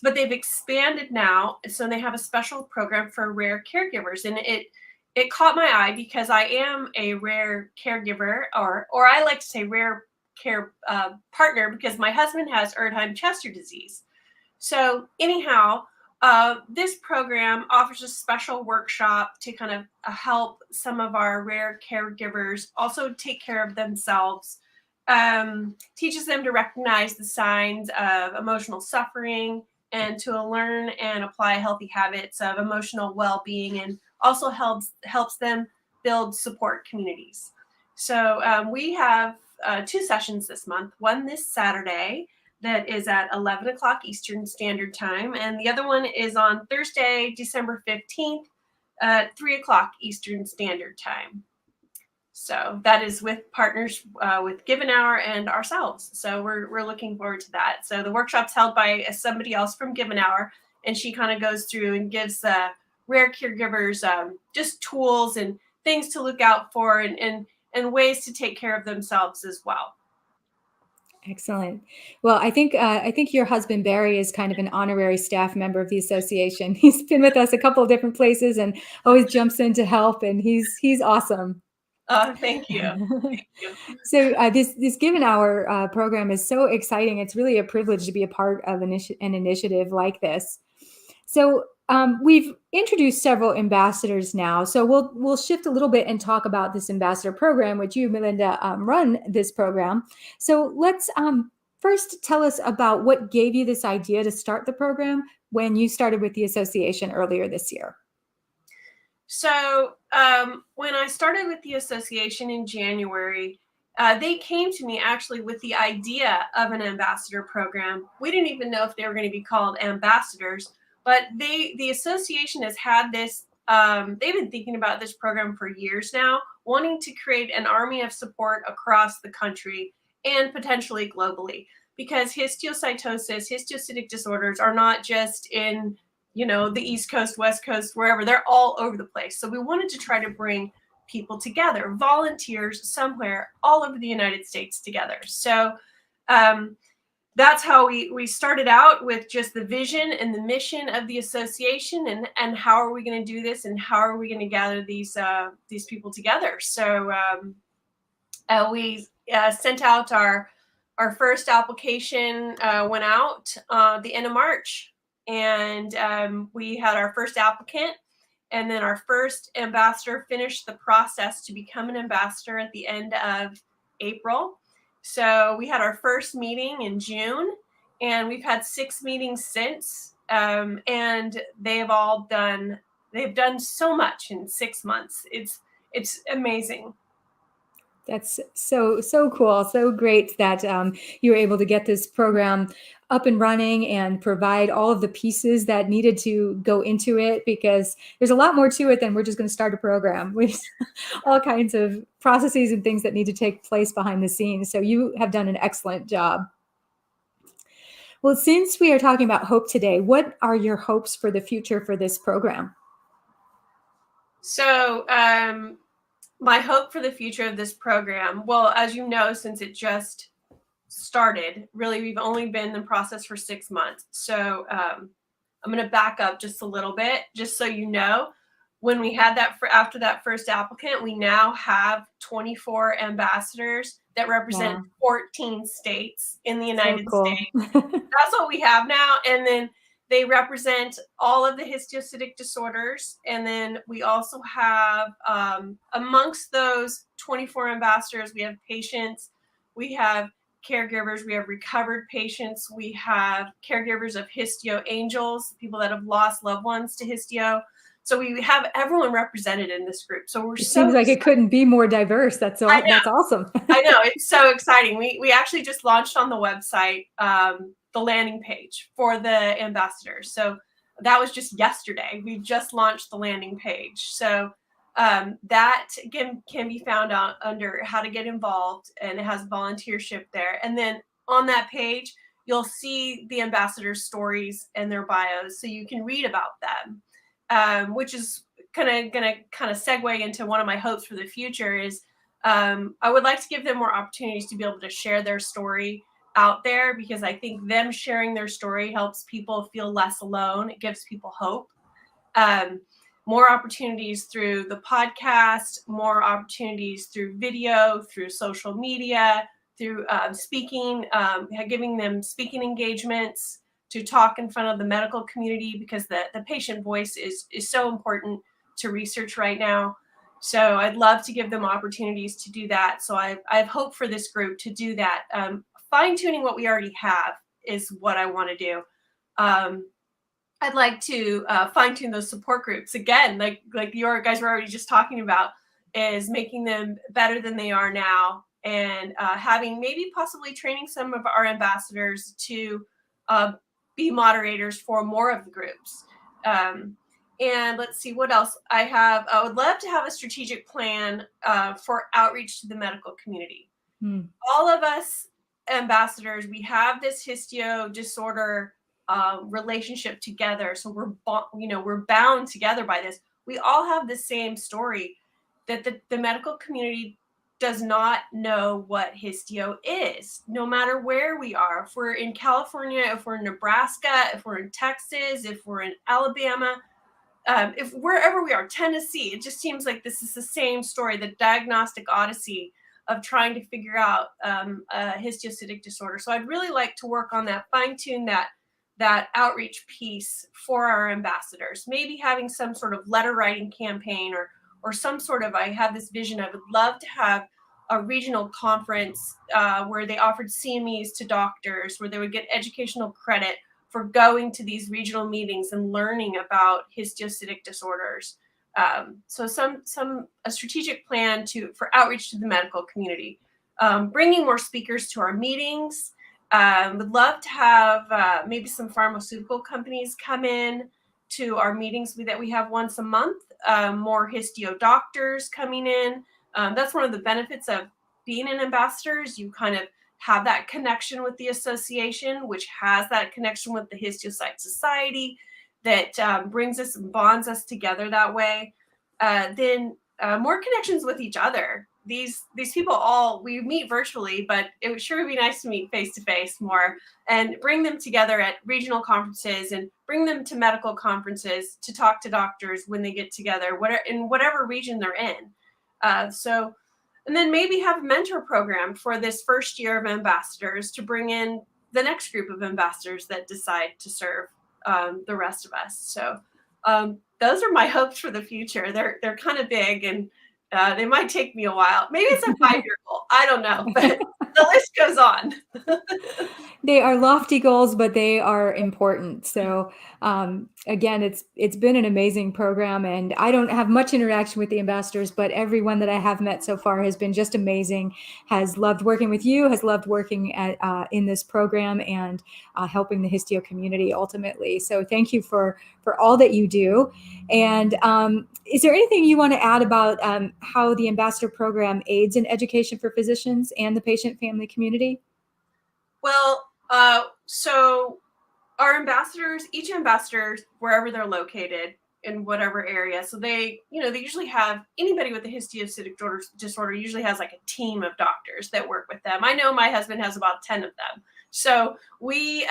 But they've expanded now, so they have a special program for rare caregivers, and it caught my eye because I am a rare caregiver, or I like to say rare care partner, because my husband has Erdheim-Chester disease. So anyhow, this program offers a special workshop to kind of help some of our rare caregivers also take care of themselves, teaches them to recognize the signs of emotional suffering and to learn and apply healthy habits of emotional well-being, and also helps them build support communities. So we have 2 sessions this month, one this Saturday that is at 11 o'clock Eastern Standard Time, and the other one is on Thursday, December 15th at 3 o'clock Eastern Standard Time. So that is with partners with Give an Hour and ourselves. So we're looking forward to that. So the workshop's held by somebody else from Give an Hour, and she kind of goes through and gives rare caregivers just tools and things to look out for, and ways to take care of themselves as well. Excellent. Well, I think your husband Barry is kind of an honorary staff member of the association. He's been with us a couple of different places and always jumps in to help, and he's awesome. Thank you. Thank you. So this Give an Hour program is so exciting. It's really a privilege to be a part of an initiative like this. So we've introduced several ambassadors now. So we'll shift a little bit and talk about this ambassador program, which you, Melinda, run this program. So let's first tell us about what gave you this idea to start the program when you started with the association earlier this year. So when I started with the association in January, they came to me actually with the idea of an ambassador program. We didn't even know if they were going to be called ambassadors, but the association has had this, they've been thinking about this program for years now, wanting to create an army of support across the country and potentially globally, because histiocytosis, histiocytic disorders are not just in the East Coast, West Coast, wherever. They're all over the place. So we wanted to try to bring people together, volunteers somewhere all over the United States together. So that's how we started out, with just the vision and the mission of the association, and how are we going to do this, and how are we going to gather these people together. So we sent out our first application, went out the end of March. And we had our first applicant, and then our first ambassador finished the process to become an ambassador at the end of April. So we had our first meeting in June, and we've had 6 meetings since, and they've done so much in 6 months. It's amazing. That's so cool, so great that you were able to get this program up and running and provide all of the pieces that needed to go into it, because there's a lot more to it than we're just going to start a program. With all kinds of processes and things that need to take place behind the scenes. So you have done an excellent job. Well, since we are talking about hope today, what are your hopes for the future for this program? So my hope for the future of this program, well, as you know, since it just started, really, we've only been in the process for 6 months. So I'm going to back up just a little bit, just so you know. When we had that after that first applicant, we now have 24 ambassadors that represent 14 states in the United States. That's what we have now. And then they represent all of the histiocytic disorders. And then we also have, amongst those 24 ambassadors, we have patients, we have caregivers, we have recovered patients, we have caregivers of histio angels, people that have lost loved ones to histio. So we have everyone represented in this group. So we're it seems like it couldn't be more diverse. That's awesome. I know, it's so exciting. We actually just launched on the website the landing page for the ambassadors. So that was just yesterday. We just launched the landing page. So that can be found out under how to get involved, and it has volunteership there. And then on that page, you'll see the ambassadors' stories and their bios, so you can read about them, which is gonna segue into one of my hopes for the future is I would like to give them more opportunities to be able to share their story out there, because I think them sharing their story helps people feel less alone. It gives people hope. More opportunities through the podcast, more opportunities through video, through social media, through speaking, giving them speaking engagements to talk in front of the medical community, because the patient voice is so important to research right now. So I'd love to give them opportunities to do that. So I have hope for this group to do that. Fine-tuning what we already have is what I want to do. I'd like to fine-tune those support groups again, like you guys were already just talking about, is making them better than they are now, and having maybe possibly training some of our ambassadors to be moderators for more of the groups. And let's see what else I have. I would love to have a strategic plan for outreach to the medical community. All of us ambassadors, we have this histio disorder relationship together. So we're bound together by this. We all have the same story, that the medical community does not know what histio is, no matter where we are. If we're in California, if we're in Nebraska, if we're in Texas, if we're in Alabama, if wherever we are, Tennessee, it just seems like this is the same story, the diagnostic odyssey of trying to figure out a histiocytic disorder. So I'd really like to work on that, fine-tune that outreach piece for our ambassadors, maybe having some sort of letter writing campaign, or some sort of, I have this vision, I would love to have a regional conference where they offered CMEs to doctors, where they would get educational credit for going to these regional meetings and learning about histiocytic disorders. So a strategic plan for outreach to the medical community, bringing more speakers to our meetings. Would love to have maybe some pharmaceutical companies come in to our meetings that we have once a month, more histio doctors coming in. That's one of the benefits of being an ambassador, is you kind of have that connection with the association, which has that connection with the Histiocytosis Society, that brings us and bonds us together that way. Then more connections with each other. These people we meet virtually, but it would sure be nice to meet face to face more, and bring them together at regional conferences, and bring them to medical conferences to talk to doctors when they get together, in whatever region they're in. And then maybe have a mentor program for this first year of ambassadors to bring in the next group of ambassadors that decide to serve the rest of us. So those are my hopes for the future. They're kind of big, and they might take me a while. Maybe it's a 5-year goal. I don't know. But The list goes on. They are lofty goals, but they are important. So again, it's been an amazing program, and I don't have much interaction with the ambassadors, but everyone that I have met so far has been just amazing, has loved working with you, has loved working in this program and helping the histio community ultimately. So thank you for all that you do. And is there anything you want to add about how the ambassador program aids in education for physicians and the patient family community? Well, so our ambassadors, each ambassador, wherever they're located in whatever area, so they usually have anybody with a histiocytic disorder usually has like a team of doctors that work with them. I know my husband has about 10 of them. So we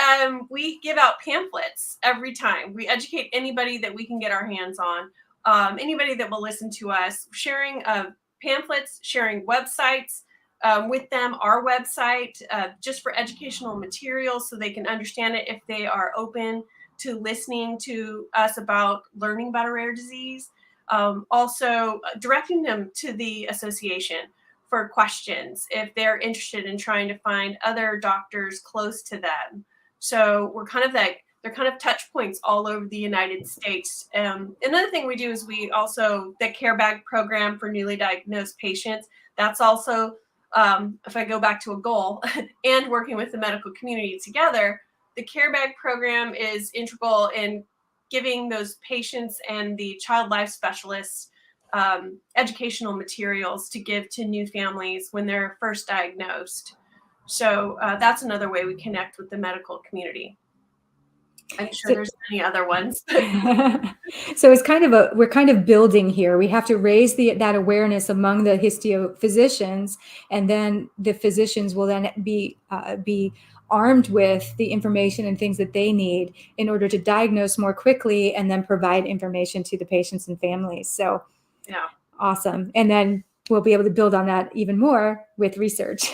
give out pamphlets every time. We educate anybody that we can get our hands on, anybody that will listen to us, sharing pamphlets, sharing websites with them, our website, just for educational materials so they can understand it if they are open to listening to us about learning about a rare disease. Also directing them to the association for questions if they're interested in trying to find other doctors close to them. So we're kind of like, they're kind of touch points all over the United States. Another thing we do is we also, the care bag program for newly diagnosed patients, that's also, if I go back to a goal and working with the medical community together, the care bag program is integral in giving those patients and the child life specialists educational materials to give to new families when they're first diagnosed. So that's another way we connect with the medical community. I'm sure there's many other ones. So it's kind of we're kind of building here. We have to raise that awareness among the histio physicians, and then the physicians will then be armed with the information and things that they need in order to diagnose more quickly and then provide information to the patients and families. So yeah, awesome. And then we'll be able to build on that even more with research.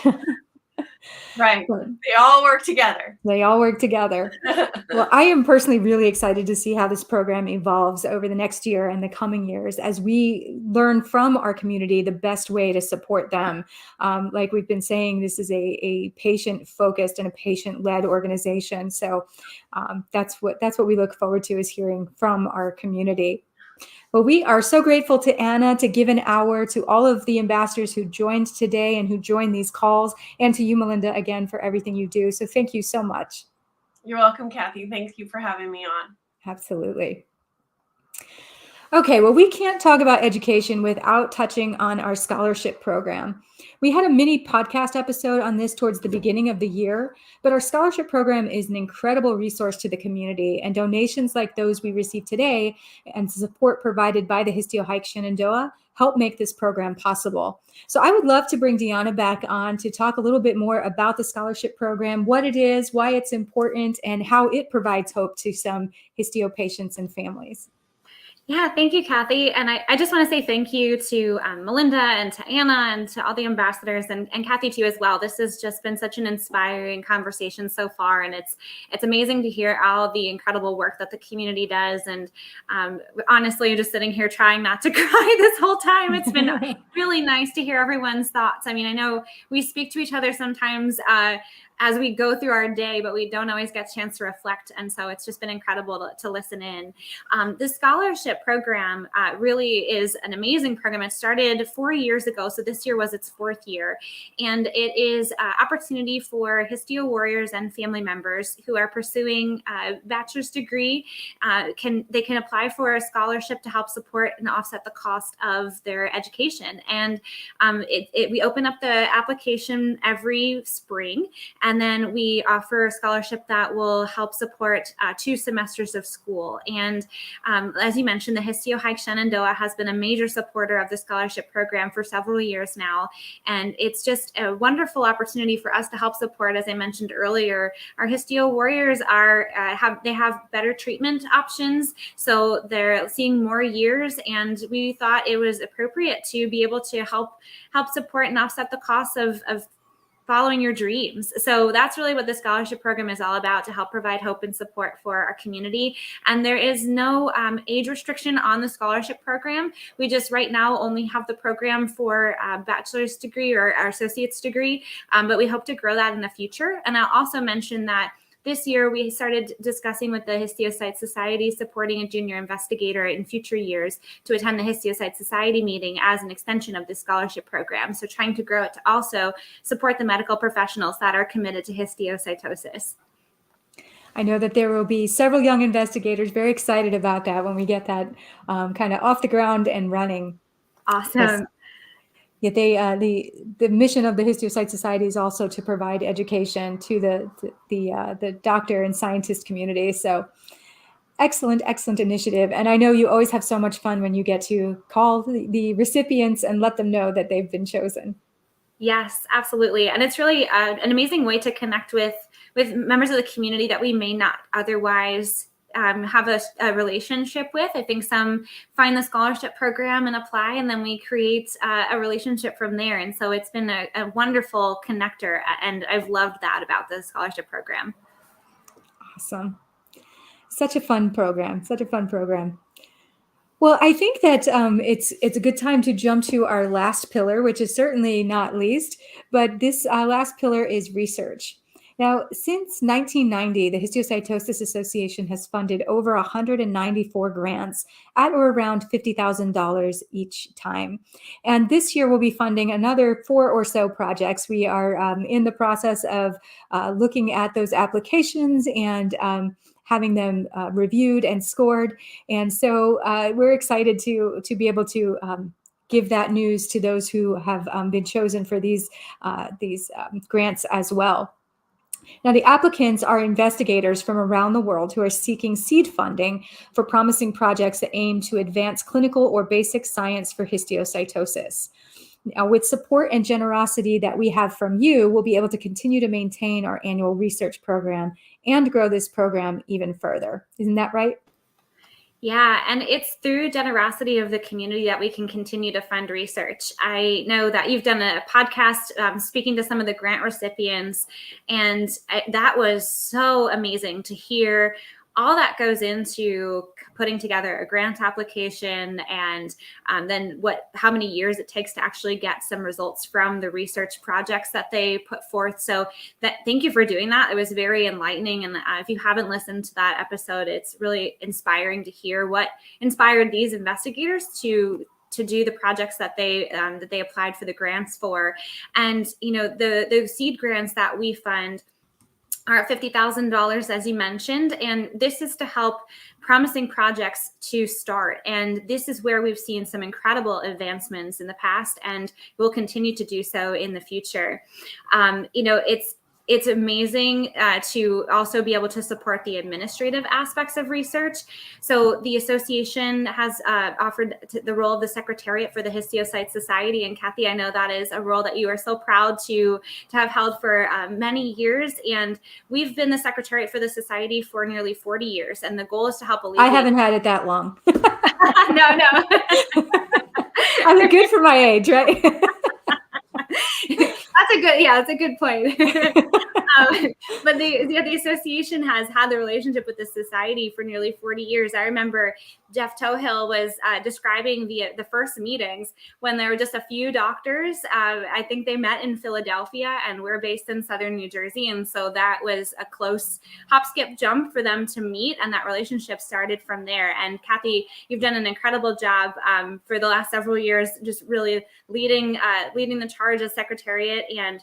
Right. They all work together. They all work together. Well, I am personally really excited to see how this program evolves over the next year and the coming years as we learn from our community the best way to support them. Like we've been saying, this is a patient-focused and a patient-led organization. So that's what we look forward to, is hearing from our community. Well, we are so grateful to Anna to give an hour, to all of the ambassadors who joined today and who joined these calls, and to you, Melinda, again, for everything you do. So thank you so much. You're welcome, Kathy. Thank you for having me on. Absolutely. Okay, well, we can't talk about education without touching on our scholarship program. We had a mini podcast episode on this towards the beginning of the year, but our scholarship program is an incredible resource to the community, and donations like those we receive today and support provided by the Histio Shenandoah help make this program possible. So I would love to bring Deanna back on to talk a little bit more about the scholarship program, what it is, why it's important, and how it provides hope to some Histio patients and families. Yeah, thank you, Kathy. And I just want to say thank you to Melinda and to Anna and to all the ambassadors and Kathy too as well. This has just been such an inspiring conversation so far, and it's amazing to hear all the incredible work that the community does. And honestly, just sitting here trying not to cry this whole time. It's been really nice to hear everyone's thoughts. I mean, I know we speak to each other sometimes as we go through our day, but we don't always get a chance to reflect. And so it's just been incredible to listen in. The scholarship program really is an amazing program. It started 4 years ago. So this year was its 4th year. And it is an opportunity for Histio warriors and family members who are pursuing a bachelor's degree. They can apply for a scholarship to help support and offset the cost of their education. And we open up the application every spring. And then we offer a scholarship that will help support 2 semesters of school. And as you mentioned, the Histio Shenandoah has been a major supporter of the scholarship program for several years now. And it's just a wonderful opportunity for us to help support, as I mentioned earlier, our Histio warriors have better treatment options. So they're seeing more years. And we thought it was appropriate to be able to help support and offset the costs of following your dreams. So that's really what the scholarship program is all about, to help provide hope and support for our community. And there is no age restriction on the scholarship program. We just right now only have the program for a bachelor's degree or our associate's degree, but we hope to grow that in the future. And I'll also mention that this year, we started discussing with the Histiocyte Society supporting a junior investigator in future years to attend the Histiocyte Society meeting as an extension of the scholarship program. So trying to grow it to also support the medical professionals that are committed to histiocytosis. I know that there will be several young investigators very excited about that when we get that kind of off the ground and running. Awesome. Yet the mission of the Histiocyte Society is also to provide education to the doctor and scientist community. So excellent initiative. And I know you always have so much fun when you get to call the recipients and let them know that they've been chosen. Yes, absolutely. And it's really an amazing way to connect with members of the community that we may not otherwise have a relationship with. I think some find the scholarship program and apply, and then we create a relationship from there. And so it's been a wonderful connector, and I've loved that about the scholarship program. Awesome. Such a fun program. Well, I think that it's a good time to jump to our last pillar, which is certainly not least, but this last pillar is research. Now, since 1990, the Histiocytosis Association has funded over 194 grants at or around $50,000 each time. And this year we'll be funding another 4 or so projects. We are in the process of looking at those applications and having them reviewed and scored. And so we're excited to be able to give that news to those who have been chosen for these grants as well. Now, the applicants are investigators from around the world who are seeking seed funding for promising projects that aim to advance clinical or basic science for histiocytosis. Now, with support and generosity that we have from you, we'll be able to continue to maintain our annual research program and grow this program even further. Isn't that right? Yeah, and it's through generosity of the community that we can continue to fund research. I know that you've done a podcast speaking to some of the grant recipients, and that was so amazing to hear all that goes into putting together a grant application, and then how many years it takes to actually get some results from the research projects that they put forth. So thank you for doing that. It was very enlightening. And if you haven't listened to that episode, it's really inspiring to hear what inspired these investigators to do the projects that they applied for the grants for. And, the seed grants that we fund are at $50,000, as you mentioned, and this is to help promising projects to start. And this is where we've seen some incredible advancements in the past, and we'll continue to do so in the future. It's amazing to also be able to support the administrative aspects of research. So the association has offered the role of the secretariat for the Histiocyte Society. And Kathy, I know that is a role that you are so proud to have held for many years. And we've been the secretariat for the society for nearly 40 years. And the goal is to help alleviate. I haven't had it that long. No. I'm good for my age, right? That's a good point. But the association has had the relationship with the society for nearly 40 years. I remember Jeff Tohill was describing the first meetings when there were just a few doctors. I think they met in Philadelphia, and we're based in southern New Jersey. And so that was a close hop, skip, jump for them to meet. And that relationship started from there. And Kathy, you've done an incredible job for the last several years, just really leading the charge as secretariat. And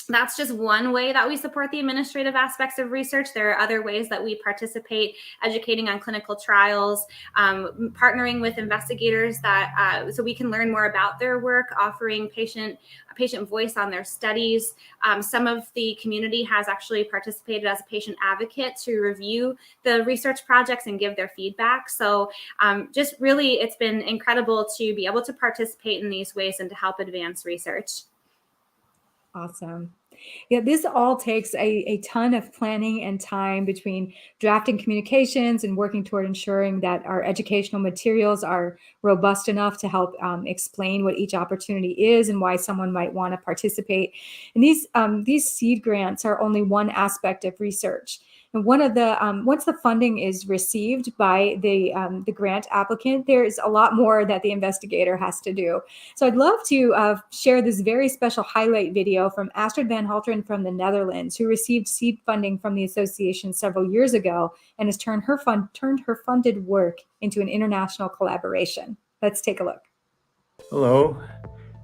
that's just one way that we support the administrative aspects of research. There are other ways that we participate, educating on clinical trials, partnering with investigators so we can learn more about their work, offering patient voice on their studies. Some of the community has actually participated as a patient advocate to review the research projects and give their feedback. So just really, it's been incredible to be able to participate in these ways and to help advance research. Awesome. Yeah, this all takes a ton of planning and time between drafting communications and working toward ensuring that our educational materials are robust enough to help explain what each opportunity is and why someone might want to participate. And these seed grants are only one aspect of research. And one of the once the funding is received by the grant applicant, there's a lot more that the investigator has to do. So I'd love to share this very special highlight video from Astrid van Halteren from the Netherlands, who received seed funding from the association several years ago and has turned her funded work into an international collaboration. Let's take a look. Hello,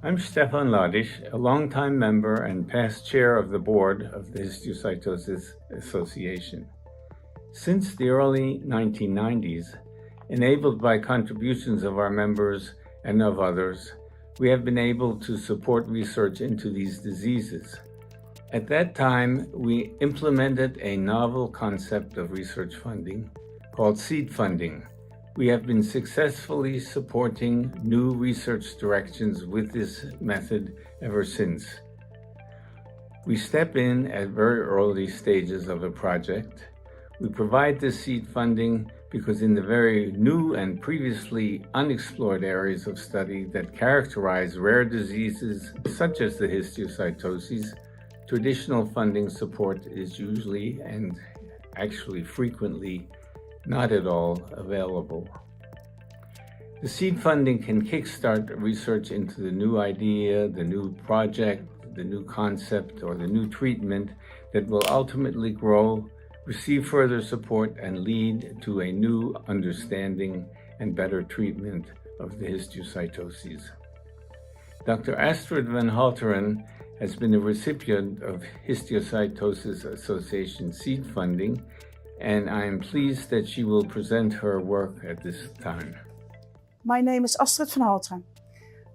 I'm Stefan Ladisch, a longtime member and past chair of the board of the Histiocytosis Association. Since the early 1990s, enabled by contributions of our members and of others, we have been able to support research into these diseases. At that time, we implemented a novel concept of research funding called seed funding. We have been successfully supporting new research directions with this method ever since. We step in at very early stages of a project. We provide this seed funding because in the very new and previously unexplored areas of study that characterize rare diseases such as the histiocytoses, traditional funding support is usually and actually frequently not at all available. The seed funding can kickstart research into the new idea, the new project, the new concept, or the new treatment that will ultimately grow, receive further support, and lead to a new understanding and better treatment of the histiocytoses. Dr. Astrid van Halteren has been a recipient of Histiocytosis Association seed funding, and I am pleased that she will present her work at this time. My name is Astrid van Halteren.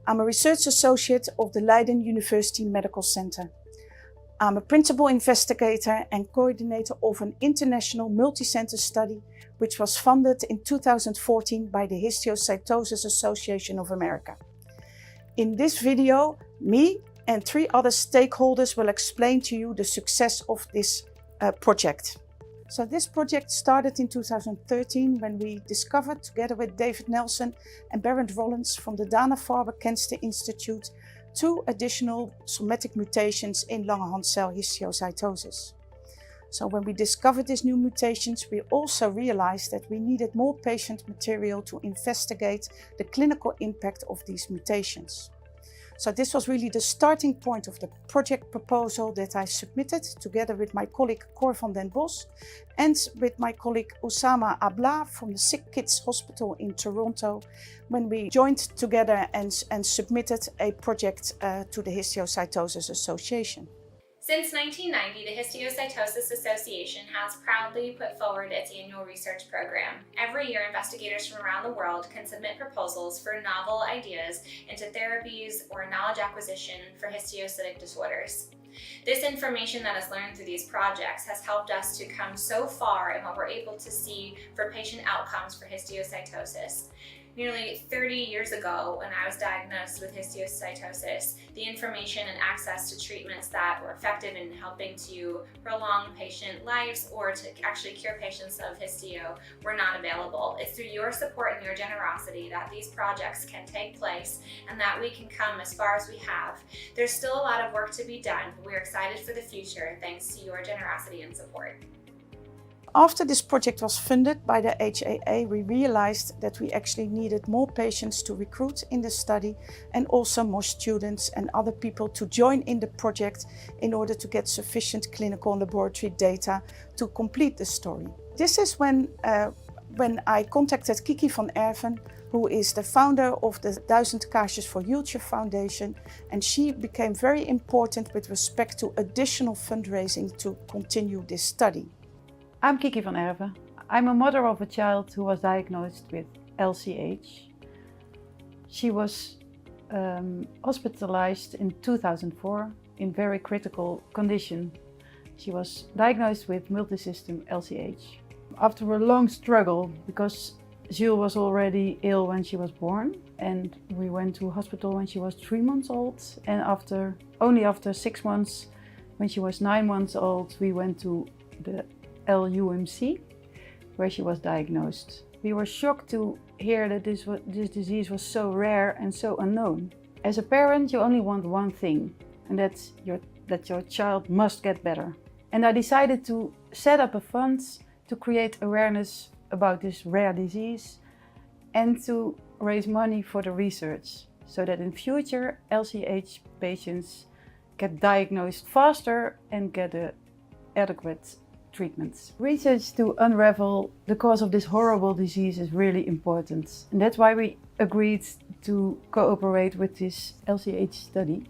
I'm a research associate of the Leiden University Medical Center. I'm a principal investigator and coordinator of an international multi-center study which was funded in 2014 by the Histiocytosis Association of America. In this video, me and 3 other stakeholders will explain to you the success of this project. So this project started in 2013 when we discovered, together with David Nelson and Berend Rollins from the Dana-Farber Cancer Institute, 2 additional somatic mutations in Langerhans cell histiocytosis. So when we discovered these new mutations, we also realized that we needed more patient material to investigate the clinical impact of these mutations. So this was really the starting point of the project proposal that I submitted together with my colleague Cor van den Bos and with my colleague Oussama Abla from the Sick Kids Hospital in Toronto when we joined together and submitted a project to the Histiocytosis Association. Since 1990, the Histiocytosis Association has proudly put forward its annual research program. Every year, investigators from around the world can submit proposals for novel ideas into therapies or knowledge acquisition for histiocytic disorders. This information that is learned through these projects has helped us to come so far in what we're able to see for patient outcomes for histiocytosis. Nearly 30 years ago, when I was diagnosed with histiocytosis, the information and access to treatments that were effective in helping to prolong patient lives or to actually cure patients of histio were not available. It's through your support and your generosity that these projects can take place and that we can come as far as we have. There's still a lot of work to be done, but we're excited for the future thanks to your generosity and support. After this project was funded by the HAA, we realized that we actually needed more patients to recruit in the study and also more students and other people to join in the project in order to get sufficient clinical and laboratory data to complete the story. This is when I contacted Kiki van Erven, who is the founder of the 1000 Kaarsjes voor Jultje Foundation, and she became very important with respect to additional fundraising to continue this study. I'm Kiki van Erven. I'm a mother of a child who was diagnosed with LCH. She was hospitalized in 2004 in very critical condition. She was diagnosed with multisystem LCH. After a long struggle, because Jules was already ill when she was born, and we went to hospital when she was 3 months old, and only after 6 months When she was 9 months old, we went to the LUMC, where she was diagnosed. We were shocked to hear that this disease was so rare and so unknown. As a parent, you only want one thing, and that's that your child must get better. And I decided to set up a fund to create awareness about this rare disease and to raise money for the research, so that in future LCH patients get diagnosed faster and get adequate treatments. Research to unravel the cause of this horrible disease is really important, and that's why we agreed to cooperate with this LCH study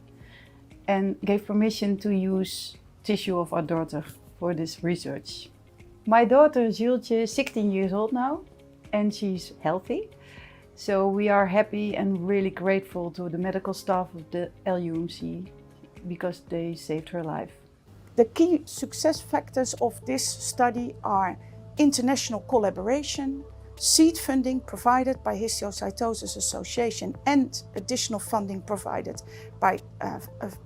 and gave permission to use tissue of our daughter for this research. My daughter Jultje is 16 years old now and she's healthy. So we are happy and really grateful to the medical staff of the LUMC because they saved her life. The key success factors of this study are international collaboration, seed funding provided by Histiocytosis Association and additional funding provided by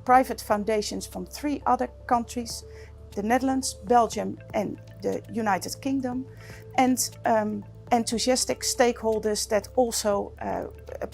private foundations from 3 other countries, the Netherlands, Belgium and the United Kingdom, and enthusiastic stakeholders that also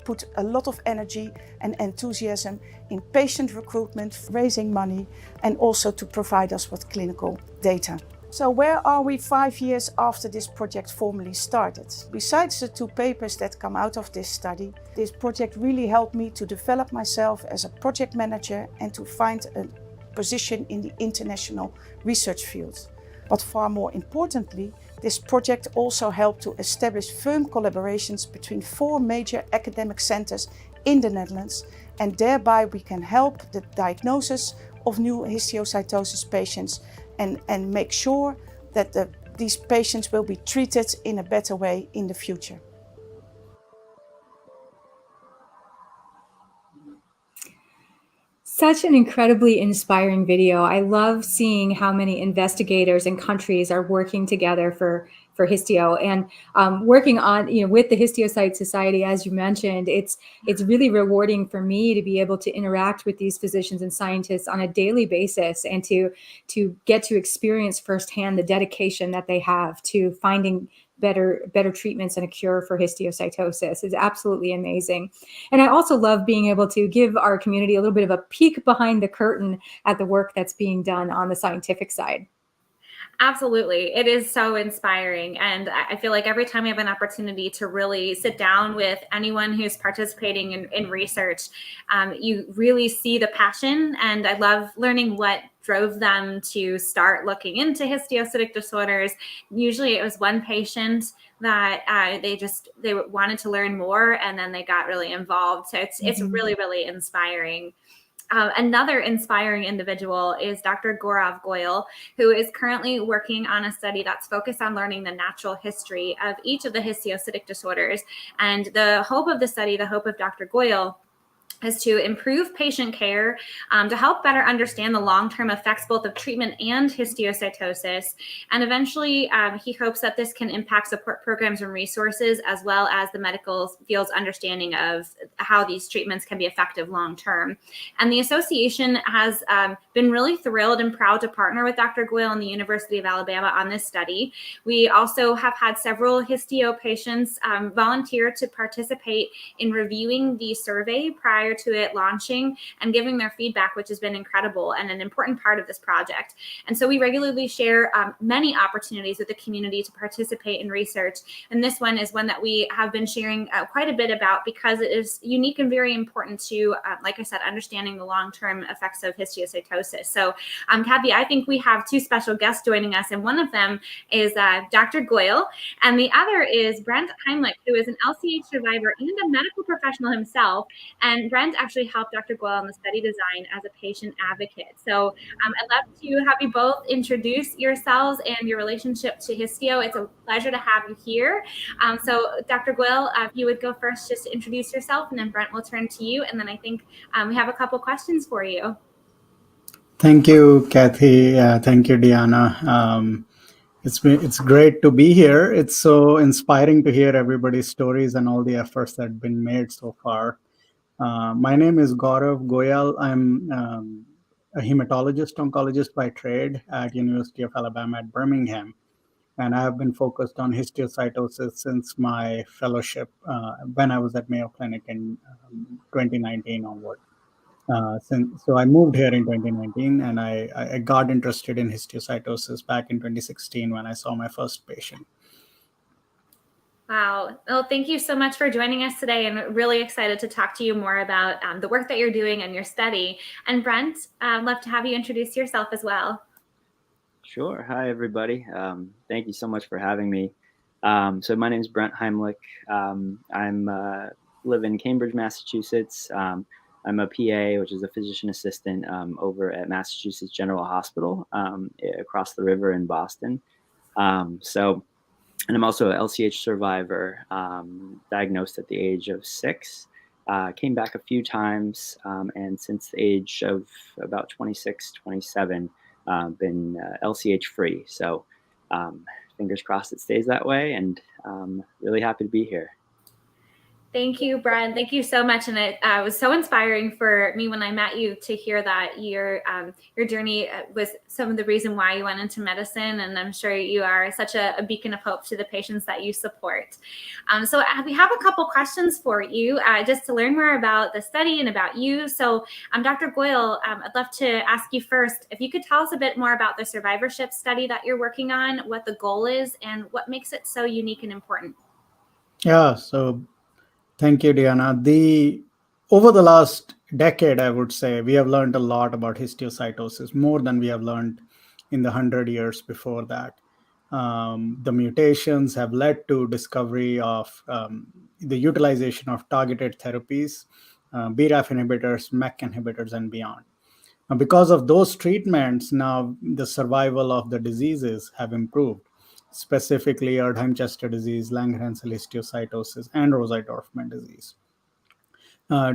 put a lot of energy and enthusiasm in patient recruitment, raising money, and also to provide us with clinical data. So where are we 5 years after this project formally started? Besides the 2 papers that come out of this study, this project really helped me to develop myself as a project manager and to find a position in the international research field. But far more importantly, this project also helped to establish firm collaborations between 4 major academic centers in the Netherlands, and thereby we can help the diagnosis of new histiocytosis patients and make sure that these patients will be treated in a better way in the future. Such an incredibly inspiring video. I love seeing how many investigators and countries are working together for histio and working on, with the Histiocyte Society, as you mentioned. It's really rewarding for me to be able to interact with these physicians and scientists on a daily basis and to get to experience firsthand the dedication that they have to finding better treatments and a cure for histiocytosis. Is absolutely amazing. And I also love being able to give our community a little bit of a peek behind the curtain at the work that's being done on the scientific side. Absolutely. It is so inspiring. And I feel like every time we have an opportunity to really sit down with anyone who's participating in research, you really see the passion. And I love learning what drove them to start looking into histiocytic disorders. Usually it was one patient that they wanted to learn more, and then they got really involved. So it's really, really inspiring. Another inspiring individual is Dr. Gaurav Goyal, who is currently working on a study that's focused on learning the natural history of each of the histiocytic disorders. And the hope of the study, the hope of Dr. Goyal, is to improve patient care, to help better understand the long-term effects both of treatment and histiocytosis. And eventually, he hopes that this can impact support programs and resources, as well as the medical field's understanding of how these treatments can be effective long-term. And the association has been really thrilled and proud to partner with Dr. Goyal and the University of Alabama on this study. We also have had several histio patients volunteer to participate in reviewing the survey prior to it launching and giving their feedback, which has been incredible and an important part of this project. And so we regularly share many opportunities with the community to participate in research. And this one is one that we have been sharing quite a bit about because it is unique and very important to, like I said, understanding the long-term effects of histiocytosis. So Kathy, I think we have 2 special guests joining us, and one of them is Dr. Goyal, and the other is Brent Heimlich, who is an LCH survivor and a medical professional himself. And Brent actually helped Dr. Goyal in the study design as a patient advocate. So I'd love to have you both introduce yourselves and your relationship to histio. It's a pleasure to have you here. So Dr. Goyal, if you would go first just to introduce yourself, and then Brent will turn to you. And then I think we have a couple questions for you. Thank you, Kathy. Thank you, Deanna. It's great to be here. It's so inspiring to hear everybody's stories and all the efforts that have been made so far. My name is Gaurav Goyal. I'm a hematologist oncologist by trade at University of Alabama at Birmingham. And I have been focused on histiocytosis since my fellowship when I was at Mayo Clinic in 2019 onward. So I moved here in 2019, and I got interested in histiocytosis back in 2016 when I saw my first patient. Wow. Well, thank you so much for joining us today, and really excited to talk to you more about the work that you're doing and your study. And Brent, I'd love to have you introduce yourself as well. Sure. Hi, everybody. Thank you so much for having me. So my name is Brent Heimlich. I'm live in Cambridge, Massachusetts. I'm a PA, which is a physician assistant over at Massachusetts General Hospital across the river in Boston. And I'm also an LCH survivor, diagnosed at the age of 6. Came back a few times, and since the age of about 26, 27, been LCH free. So fingers crossed it stays that way, and really happy to be here. Thank you, Brent. Thank you so much. And it was so inspiring for me when I met you to hear that your journey was some of the reason why you went into medicine. And I'm sure you are such a beacon of hope to the patients that you support. So we have a couple questions for you just to learn more about the study and about you. So Dr. Goyle, I'd love to ask you first, if you could tell us a bit more about the survivorship study that you're working on, what the goal is, and what makes it so unique and important. Yeah, so thank you, Diana. Over the last decade, I would say, we have learned a lot about histiocytosis, more than we have learned in the 100 years before that. The mutations have led to discovery of the utilization of targeted therapies, BRAF inhibitors, MEK inhibitors, and beyond. Because of those treatments, now the survival of the diseases have improved, specifically Erdheim-Chester disease, Langerhans histiocytosis, and Rosai-Dorfman disease.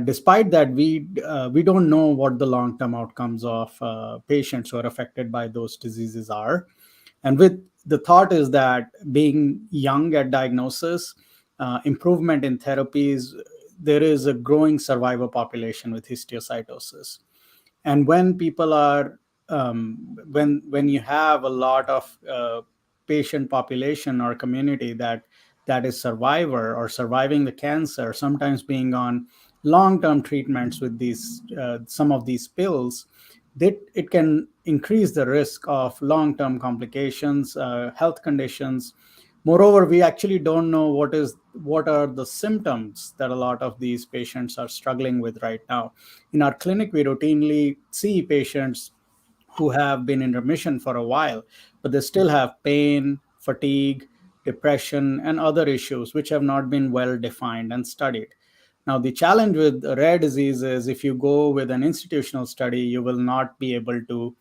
Despite that, we don't know what the long-term outcomes of patients who are affected by those diseases are. And with the thought is that being young at diagnosis, improvement in therapies, there is a growing survivor population with histiocytosis. And when people are when you have a lot of patient population or community that is survivor or surviving the cancer, sometimes being on long-term treatments with these some of these pills, that it can increase the risk of long-term complications, health conditions. Moreover, we actually don't know what are the symptoms that a lot of these patients are struggling with right now. In our clinic, we routinely see patients who have been in remission for a while, but they still have pain, fatigue, depression, and other issues which have not been well defined and studied. Now, the challenge with rare disease is if you go with an institutional study, you will not be able to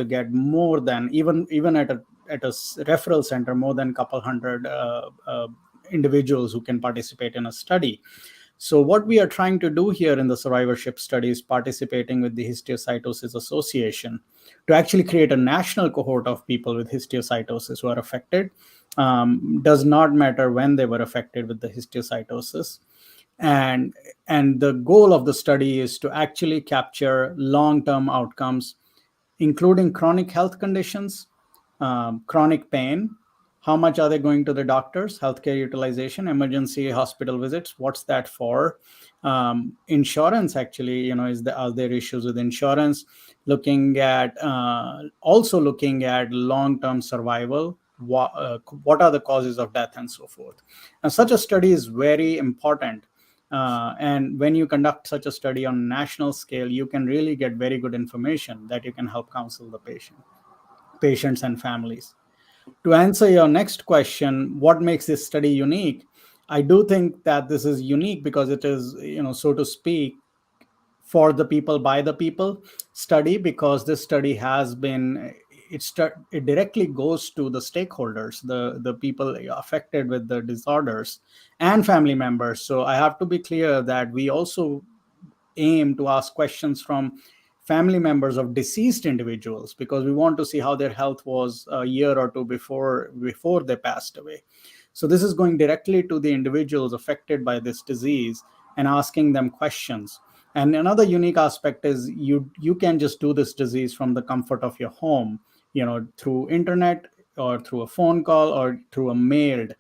get more than even at a referral center, more than a couple hundred individuals who can participate in a study. So what we are trying to do here in the survivorship study is participating with the Histiocytosis Association to actually create a national cohort of people with histiocytosis who are affected. Does not matter when they were affected with the histiocytosis. And the goal of the study is to actually capture long-term outcomes, including chronic health conditions, chronic pain, how much are they going to the doctors, healthcare utilization, emergency hospital visits, what's that for? Insurance, actually, are there issues with insurance? Also looking at long-term survival, what are the causes of death, and so forth. And such a study is very important. And when you conduct such a study on a national scale, you can really get very good information that you can help counsel the patients and families. To answer your next question, what makes this study unique? I do think that this is unique because it is, so to speak, for the people by the people study, because this study has been, it directly goes to the stakeholders, the people affected with the disorders and family members. So I have to be clear that we also aim to ask questions from family members of deceased individuals, because we want to see how their health was a year or two before they passed away. So this is going directly to the individuals affected by this disease and asking them questions. And another unique aspect is you can just do this disease from the comfort of your home, through internet or through a phone call or through a mailed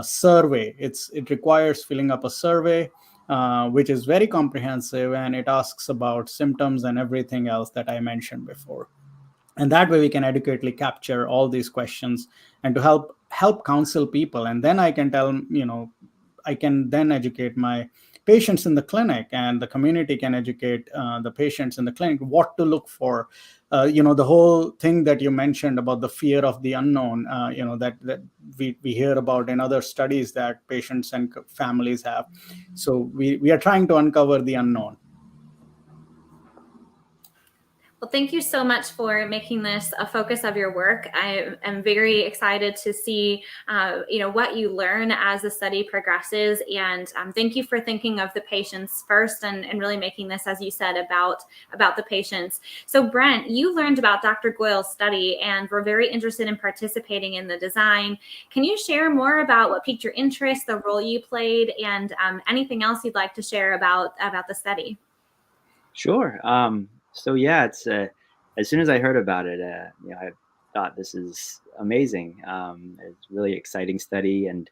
survey. It requires filling up a survey, which is very comprehensive, and it asks about symptoms and everything else that I mentioned before. And that way we can adequately capture all these questions and to help counsel people. And then I can tell, I can then educate my patients in the clinic, and the community can educate the patients in the clinic what to look for. The whole thing that you mentioned about the fear of the unknown, that we hear about in other studies that patients and families have. So we are trying to uncover the unknown. Well, thank you so much for making this a focus of your work. I am very excited to see, what you learn as the study progresses. And thank you for thinking of the patients first and really making this, as you said, about the patients. So Brent, you learned about Dr. Goyle's study and were very interested in participating in the design. Can you share more about what piqued your interest, the role you played, and anything else you'd like to share about the study? Sure. So yeah, it's as soon as I heard about it, I thought this is amazing. It's a really exciting study, and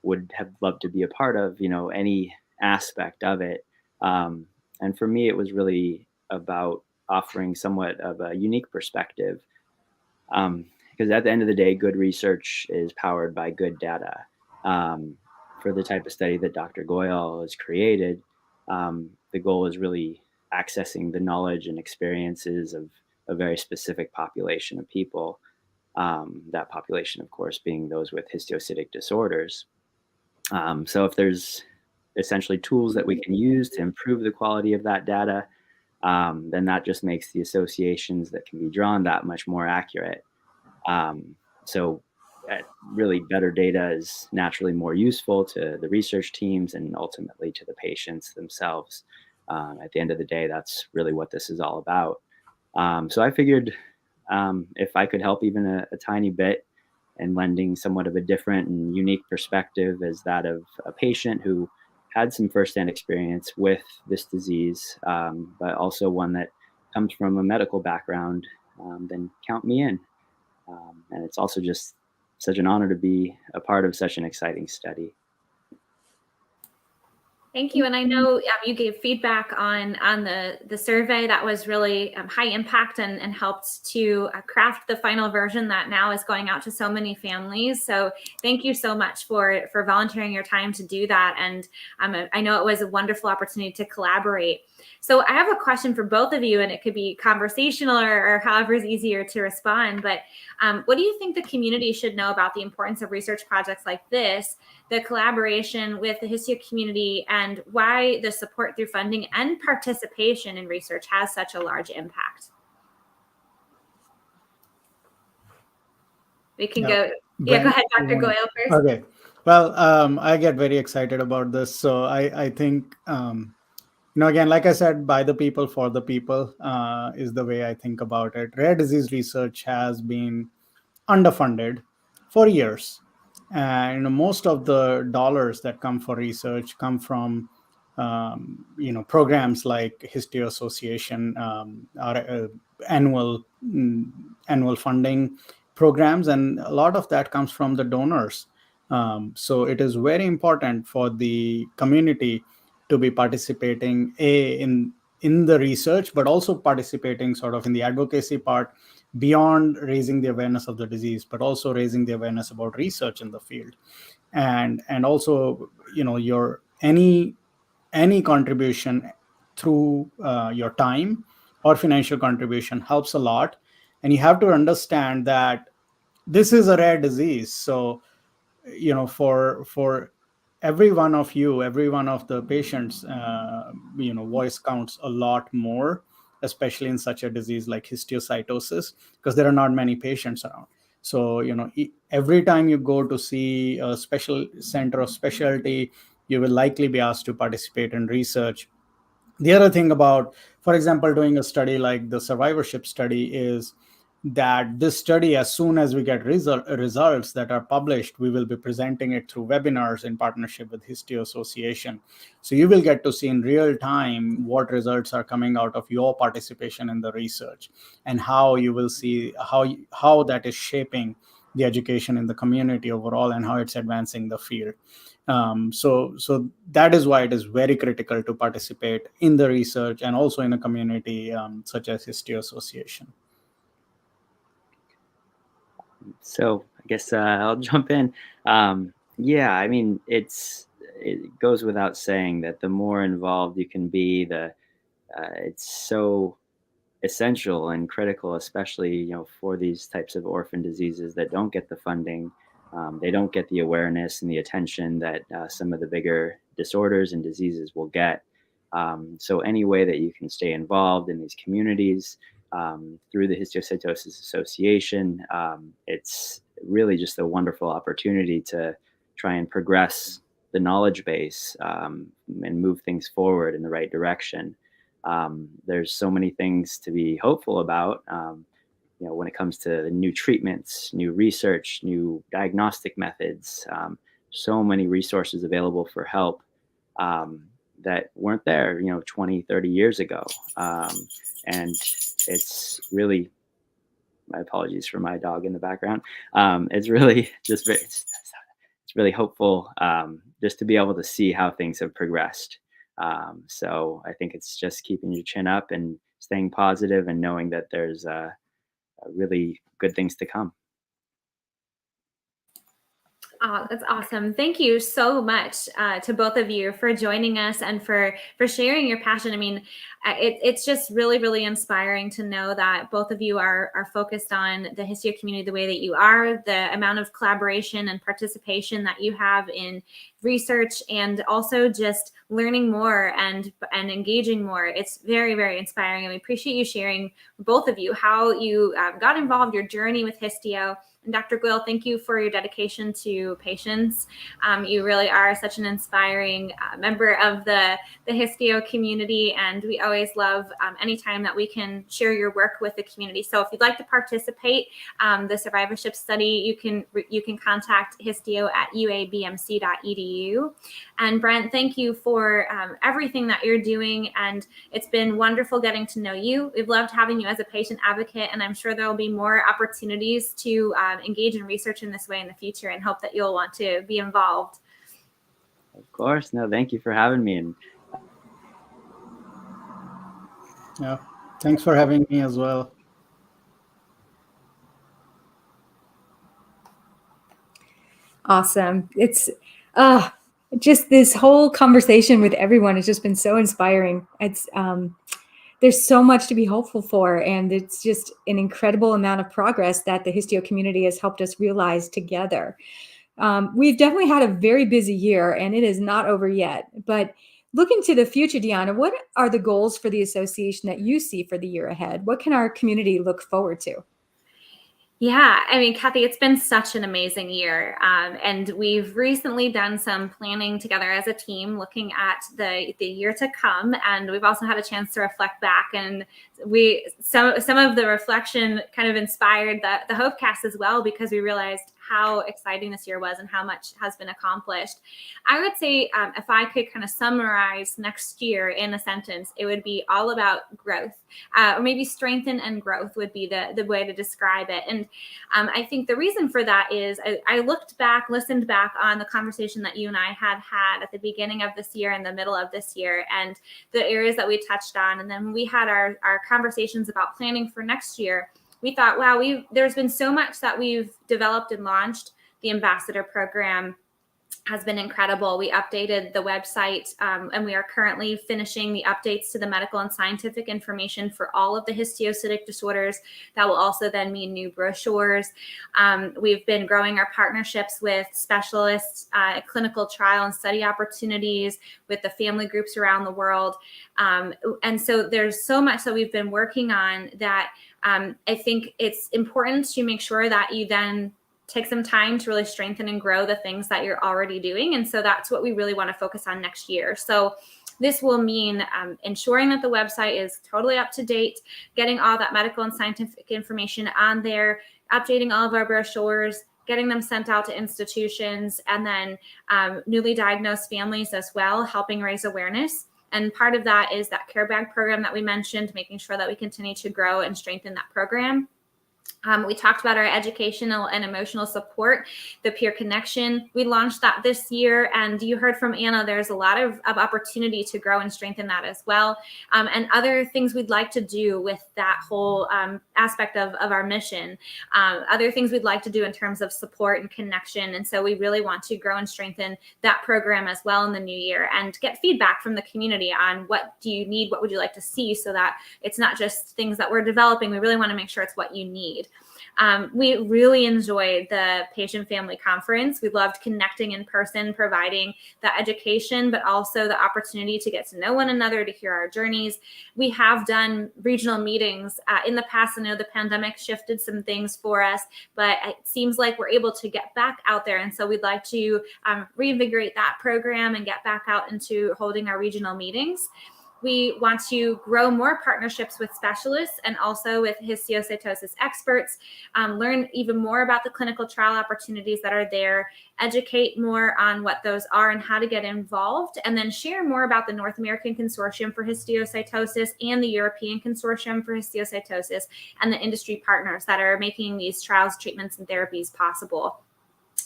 would have loved to be a part of any aspect of it. And for me, it was really about offering somewhat of a unique perspective, because at the end of the day, good research is powered by good data. For the type of study that Dr. Goyle has created, the goal is really accessing the knowledge and experiences of a very specific population of people. That population, of course, being those with histiocytic disorders. So if there's essentially tools that we can use to improve the quality of that data, then that just makes the associations that can be drawn that much more accurate. So really better data is naturally more useful to the research teams and ultimately to the patients themselves. At the end of the day, that's really what this is all about. So I figured if I could help even a tiny bit in lending somewhat of a different and unique perspective as that of a patient who had some firsthand experience with this disease, but also one that comes from a medical background, then count me in. And it's also just such an honor to be a part of such an exciting study. Thank you. And I know you gave feedback on the survey that was really high impact and helped to craft the final version that now is going out to so many families. So thank you so much for volunteering your time to do that. And I know it was a wonderful opportunity to collaborate. So I have a question for both of you, and it could be conversational or however is easier to respond. But what do you think the community should know about the importance of research projects like this, the collaboration with the histio community, and why the support through funding and participation in research has such a large impact? We can go. Yeah, go ahead, Dr. Goyle first. Okay. Well, I get very excited about this. So I think, again, like I said, by the people, for the people is the way I think about it. Rare disease research has been underfunded for years. And most of the dollars that come for research come from programs like Histio Association, our annual funding programs, and a lot of that comes from the donors. So it is very important for the community to be participating in the research, but also participating sort of in the advocacy part, beyond raising the awareness of the disease, but also raising the awareness about research in the field. And also, your any contribution through your time or financial contribution helps a lot. And you have to understand that this is a rare disease. So, for every one of you, every one of the patients, voice counts a lot more, especially in such a disease like histiocytosis, because there are not many patients around. So, every time you go to see a special center of specialty, you will likely be asked to participate in research. The other thing about, for example, doing a study like the survivorship study is that this study, as soon as we get results that are published, we will be presenting it through webinars in partnership with Histio Association. So you will get to see in real time what results are coming out of your participation in the research, and how you will see how that is shaping the education in the community overall, and how it's advancing the field. So that is why it is very critical to participate in the research and also in a community such as Histio Association. So I guess I'll jump in. Yeah, I mean, it goes without saying that the more involved you can be, it's so essential and critical, especially for these types of orphan diseases that don't get the funding, they don't get the awareness and the attention that some of the bigger disorders and diseases will get. So any way that you can stay involved in these communities through the Histiocytosis Association, it's really just a wonderful opportunity to try and progress the knowledge base and move things forward in the right direction. There's so many things to be hopeful about, when it comes to new treatments, new research, new diagnostic methods, so many resources available for help that weren't there, 20, 30 years ago. And it's really, my apologies for my dog in the background. It's really just it's really hopeful just to be able to see how things have progressed. So I think it's just keeping your chin up and staying positive and knowing that there's really good things to come. Oh, that's awesome. Thank you so much to both of you for joining us and for sharing your passion. I mean, it's just really, really inspiring to know that both of you are focused on the histio community the way that you are, the amount of collaboration and participation that you have in research, and also just learning more and engaging more. It's very, very inspiring. And we appreciate you sharing, both of you, how you got involved, your journey with histio. And Dr. Gwill, thank you for your dedication to patients. You really are such an inspiring member of the histio community, and we always love anytime that we can share your work with the community. So if you'd like to participate, the survivorship study, you can contact histio at uabmc.edu. And Brent, thank you for everything that you're doing, and it's been wonderful getting to know you. We've loved having you as a patient advocate, and I'm sure there will be more opportunities to engage in research in this way in the future, and hope that you'll want to be involved. Of course. No, thank you for having me. And yeah, thanks for having me as well. Awesome. It's just this whole conversation with everyone has just been so inspiring. It's there's so much to be hopeful for, and it's just an incredible amount of progress that the histio community has helped us realize together. We've definitely had a very busy year, and it is not over yet. But looking to the future, Deanna, what are the goals for the association that you see for the year ahead? What can our community look forward to? Yeah, I mean, Kathy, it's been such an amazing year. And we've recently done some planning together as a team, looking at the year to come. And we've also had a chance to reflect back. And some of the reflection kind of inspired the HopeCast as well, because we realized how exciting this year was and how much has been accomplished. I would say if I could kind of summarize next year in a sentence, it would be all about growth, or maybe strengthen and growth would be the way to describe it. And I think the reason for that is I listened back on the conversation that you and I had at the beginning of this year and the middle of this year, and the areas that we touched on. And then when we had our conversations about planning for next year, we thought, wow, there's been so much that we've developed and launched. The ambassador program has been incredible. We updated the website, and we are currently finishing the updates to the medical and scientific information for all of the histiocytic disorders. That will also then mean new brochures. We've been growing our partnerships with specialists, clinical trial and study opportunities with the family groups around the world. And so there's so much that we've been working on that I think it's important to make sure that you then take some time to really strengthen and grow the things that you're already doing. And so that's what we really want to focus on next year. So this will mean ensuring that the website is totally up to date, getting all that medical and scientific information on there, updating all of our brochures, getting them sent out to institutions, and then newly diagnosed families as well, helping raise awareness. And part of that is that care bag program that we mentioned, making sure that we continue to grow and strengthen that program. We talked about our educational and emotional support, the peer connection. We launched that this year, and you heard from Anna, there's a lot of opportunity to grow and strengthen that as well. And other things we'd like to do with that whole aspect of our mission, other things we'd like to do in terms of support and connection. And so we really want to grow and strengthen that program as well in the new year, and get feedback from the community on what do you need, what would you like to see, so that it's not just things that we're developing. We really want to make sure it's what you need. We really enjoyed the patient family conference. We loved connecting in person, providing the education, but also the opportunity to get to know one another, to hear our journeys. We have done regional meetings in the past. I know the pandemic shifted some things for us, but it seems like we're able to get back out there. And so we'd like to reinvigorate that program and get back out into holding our regional meetings. We want to grow more partnerships with specialists and also with histiocytosis experts, learn even more about the clinical trial opportunities that are there, educate more on what those are and how to get involved, and then share more about the North American Consortium for Histiocytosis and the European Consortium for Histiocytosis and the industry partners that are making these trials, treatments, and therapies possible.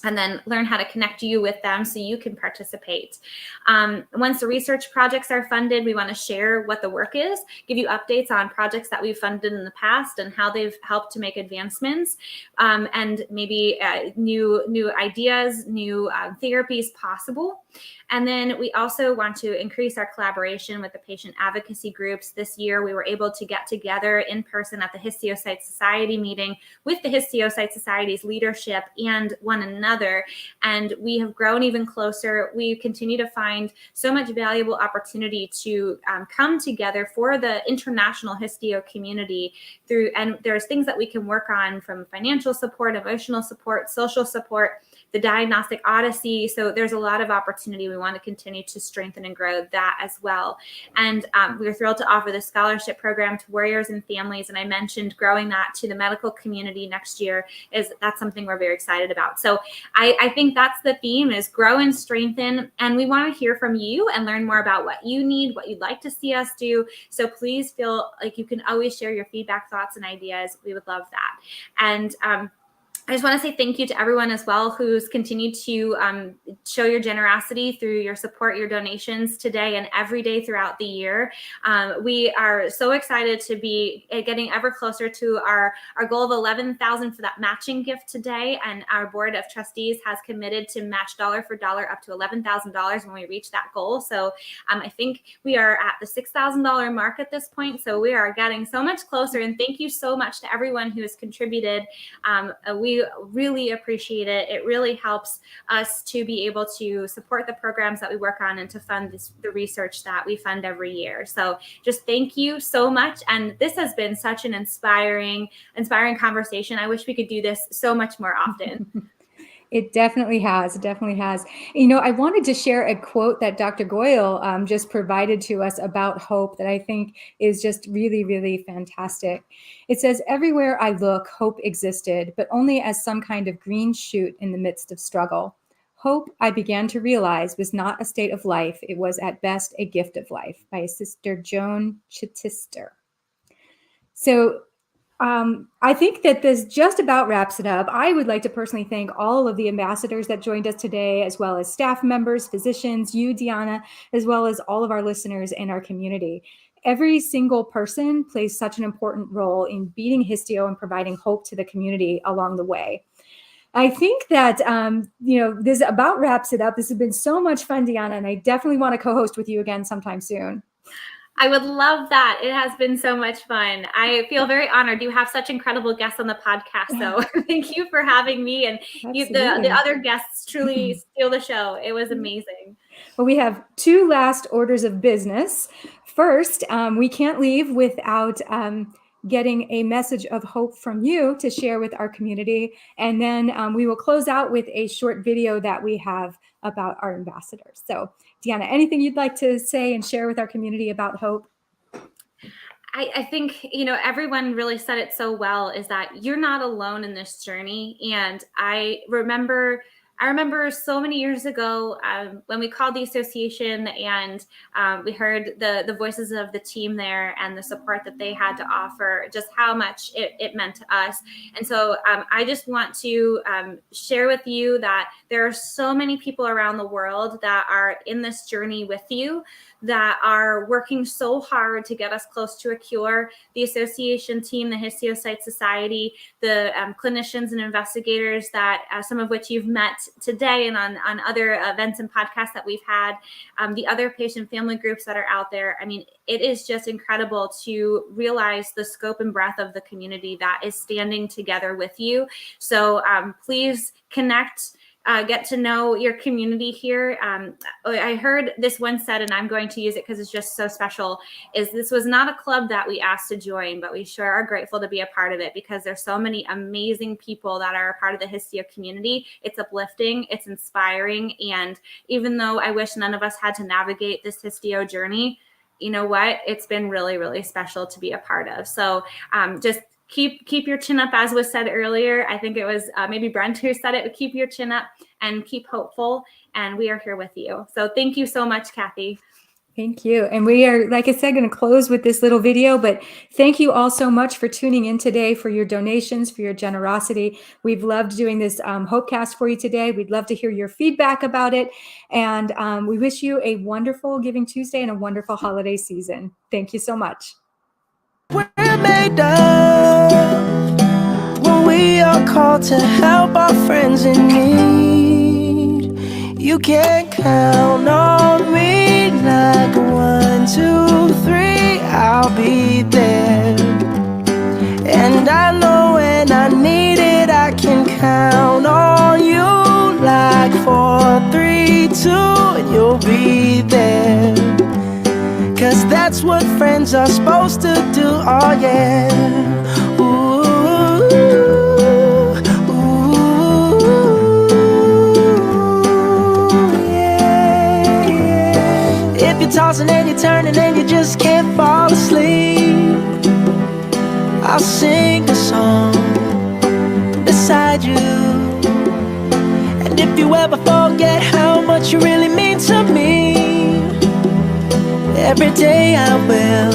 And then learn how to connect you with them so you can participate. Once the research projects are funded, we want to share what the work is, give you updates on projects that we've funded in the past and how they've helped to make advancements, and maybe new ideas, new therapies possible. And then we also want to increase our collaboration with the patient advocacy groups. This year, we were able to get together in person at the Histiocyte Society meeting with the Histiocyte Society's leadership and one another. And we have grown even closer. We continue to find so much valuable opportunity to come together for the international histio community through, and there's things that we can work on, from financial support, emotional support, social support, the diagnostic odyssey. So there's a lot of opportunity. We want to continue to strengthen and grow that as well. And we're thrilled to offer the scholarship program to warriors and families. And I mentioned growing that to the medical community next year. That's something we're very excited about. So I think that's the theme, is grow and strengthen. And we want to hear from you and learn more about what you need, what you'd like to see us do. So please feel like you can always share your feedback, thoughts, and ideas. We would love that. And I just want to say thank you to everyone as well who's continued to show your generosity through your support, your donations today and every day throughout the year. We are so excited to be getting ever closer to our goal of $11,000 for that matching gift today. And our board of trustees has committed to match dollar for dollar up to $11,000 when we reach that goal. So I think we are at the $6,000 mark at this point. So we are getting so much closer. And thank you so much to everyone who has contributed. We really appreciate it. It really helps us to be able to support the programs that we work on and to fund the research that we fund every year. So just thank you so much. And this has been such an inspiring conversation. I wish we could do this so much more often. It definitely has. It definitely has. You know, I wanted to share a quote that Dr. Goyle just provided to us about hope that I think is just really, really fantastic. It says, "Everywhere I look, hope existed, but only as some kind of green shoot in the midst of struggle. Hope, I began to realize, was not a state of life. It was at best a gift of life," by Sister Joan Chittister. So I think that this just about wraps it up. I would like to personally thank all of the ambassadors that joined us today, as well as staff members, physicians, you, Deanna, as well as all of our listeners in our community. Every single person plays such an important role in beating histio and providing hope to the community along the way. I think that, this about wraps it up. This has been so much fun, Deanna, and I definitely want to co-host with you again sometime soon. I would love that. It has been so much fun. I feel very honored. You have such incredible guests on the podcast. So thank you for having me. And the other guests truly steal the show. It was amazing. Well, we have two last orders of business. First, we can't leave without getting a message of hope from you to share with our community. And then we will close out with a short video that we have about our ambassadors. So Deanna, anything you'd like to say and share with our community about hope? I think, everyone really said it so well, is that you're not alone in this journey. And I remember so many years ago when we called the association and we heard the voices of the team there and the support that they had to offer, just how much it meant to us. And so I just want to share with you that there are so many people around the world that are in this journey with you, that are working so hard to get us close to a cure. The association team, the Histiocyte Society, the clinicians and investigators that some of which you've met today and on other events and podcasts that we've had, the other patient family groups that are out there. I mean, it is just incredible to realize the scope and breadth of the community that is standing together with you. So please connect. Get to know your community here. I heard this one said, and I'm going to use it because it's just so special, is this was not a club that we asked to join, but we sure are grateful to be a part of it because there's so many amazing people that are a part of the Histio community. It's uplifting, it's inspiring, and even though I wish none of us had to navigate this Histio journey, you know what? It's been really, really special to be a part of. So just keep your chin up, as was said earlier. I think it was maybe Brent who said it, keep your chin up and keep hopeful. And we are here with you. So thank you so much, Kathy. Thank you. And we are, like I said, going to close with this little video, but thank you all so much for tuning in today, for your donations, for your generosity. We've loved doing this HopeCast for you today. We'd love to hear your feedback about it. And we wish you a wonderful Giving Tuesday and a wonderful holiday season. Thank you so much. We're made up when we are called to help our friends in need. You can count on me like 1, 2, 3, I'll be there. And I know when I need it, I can count on you like 4, 3, 2, and you'll be there. 'Cause that's what friends are supposed to do, oh yeah. Ooh, ooh, yeah, yeah. If you're tossing and you're turning and you just can't fall asleep, I'll sing a song beside you. And if you ever forget how much you really mean to me, every day I will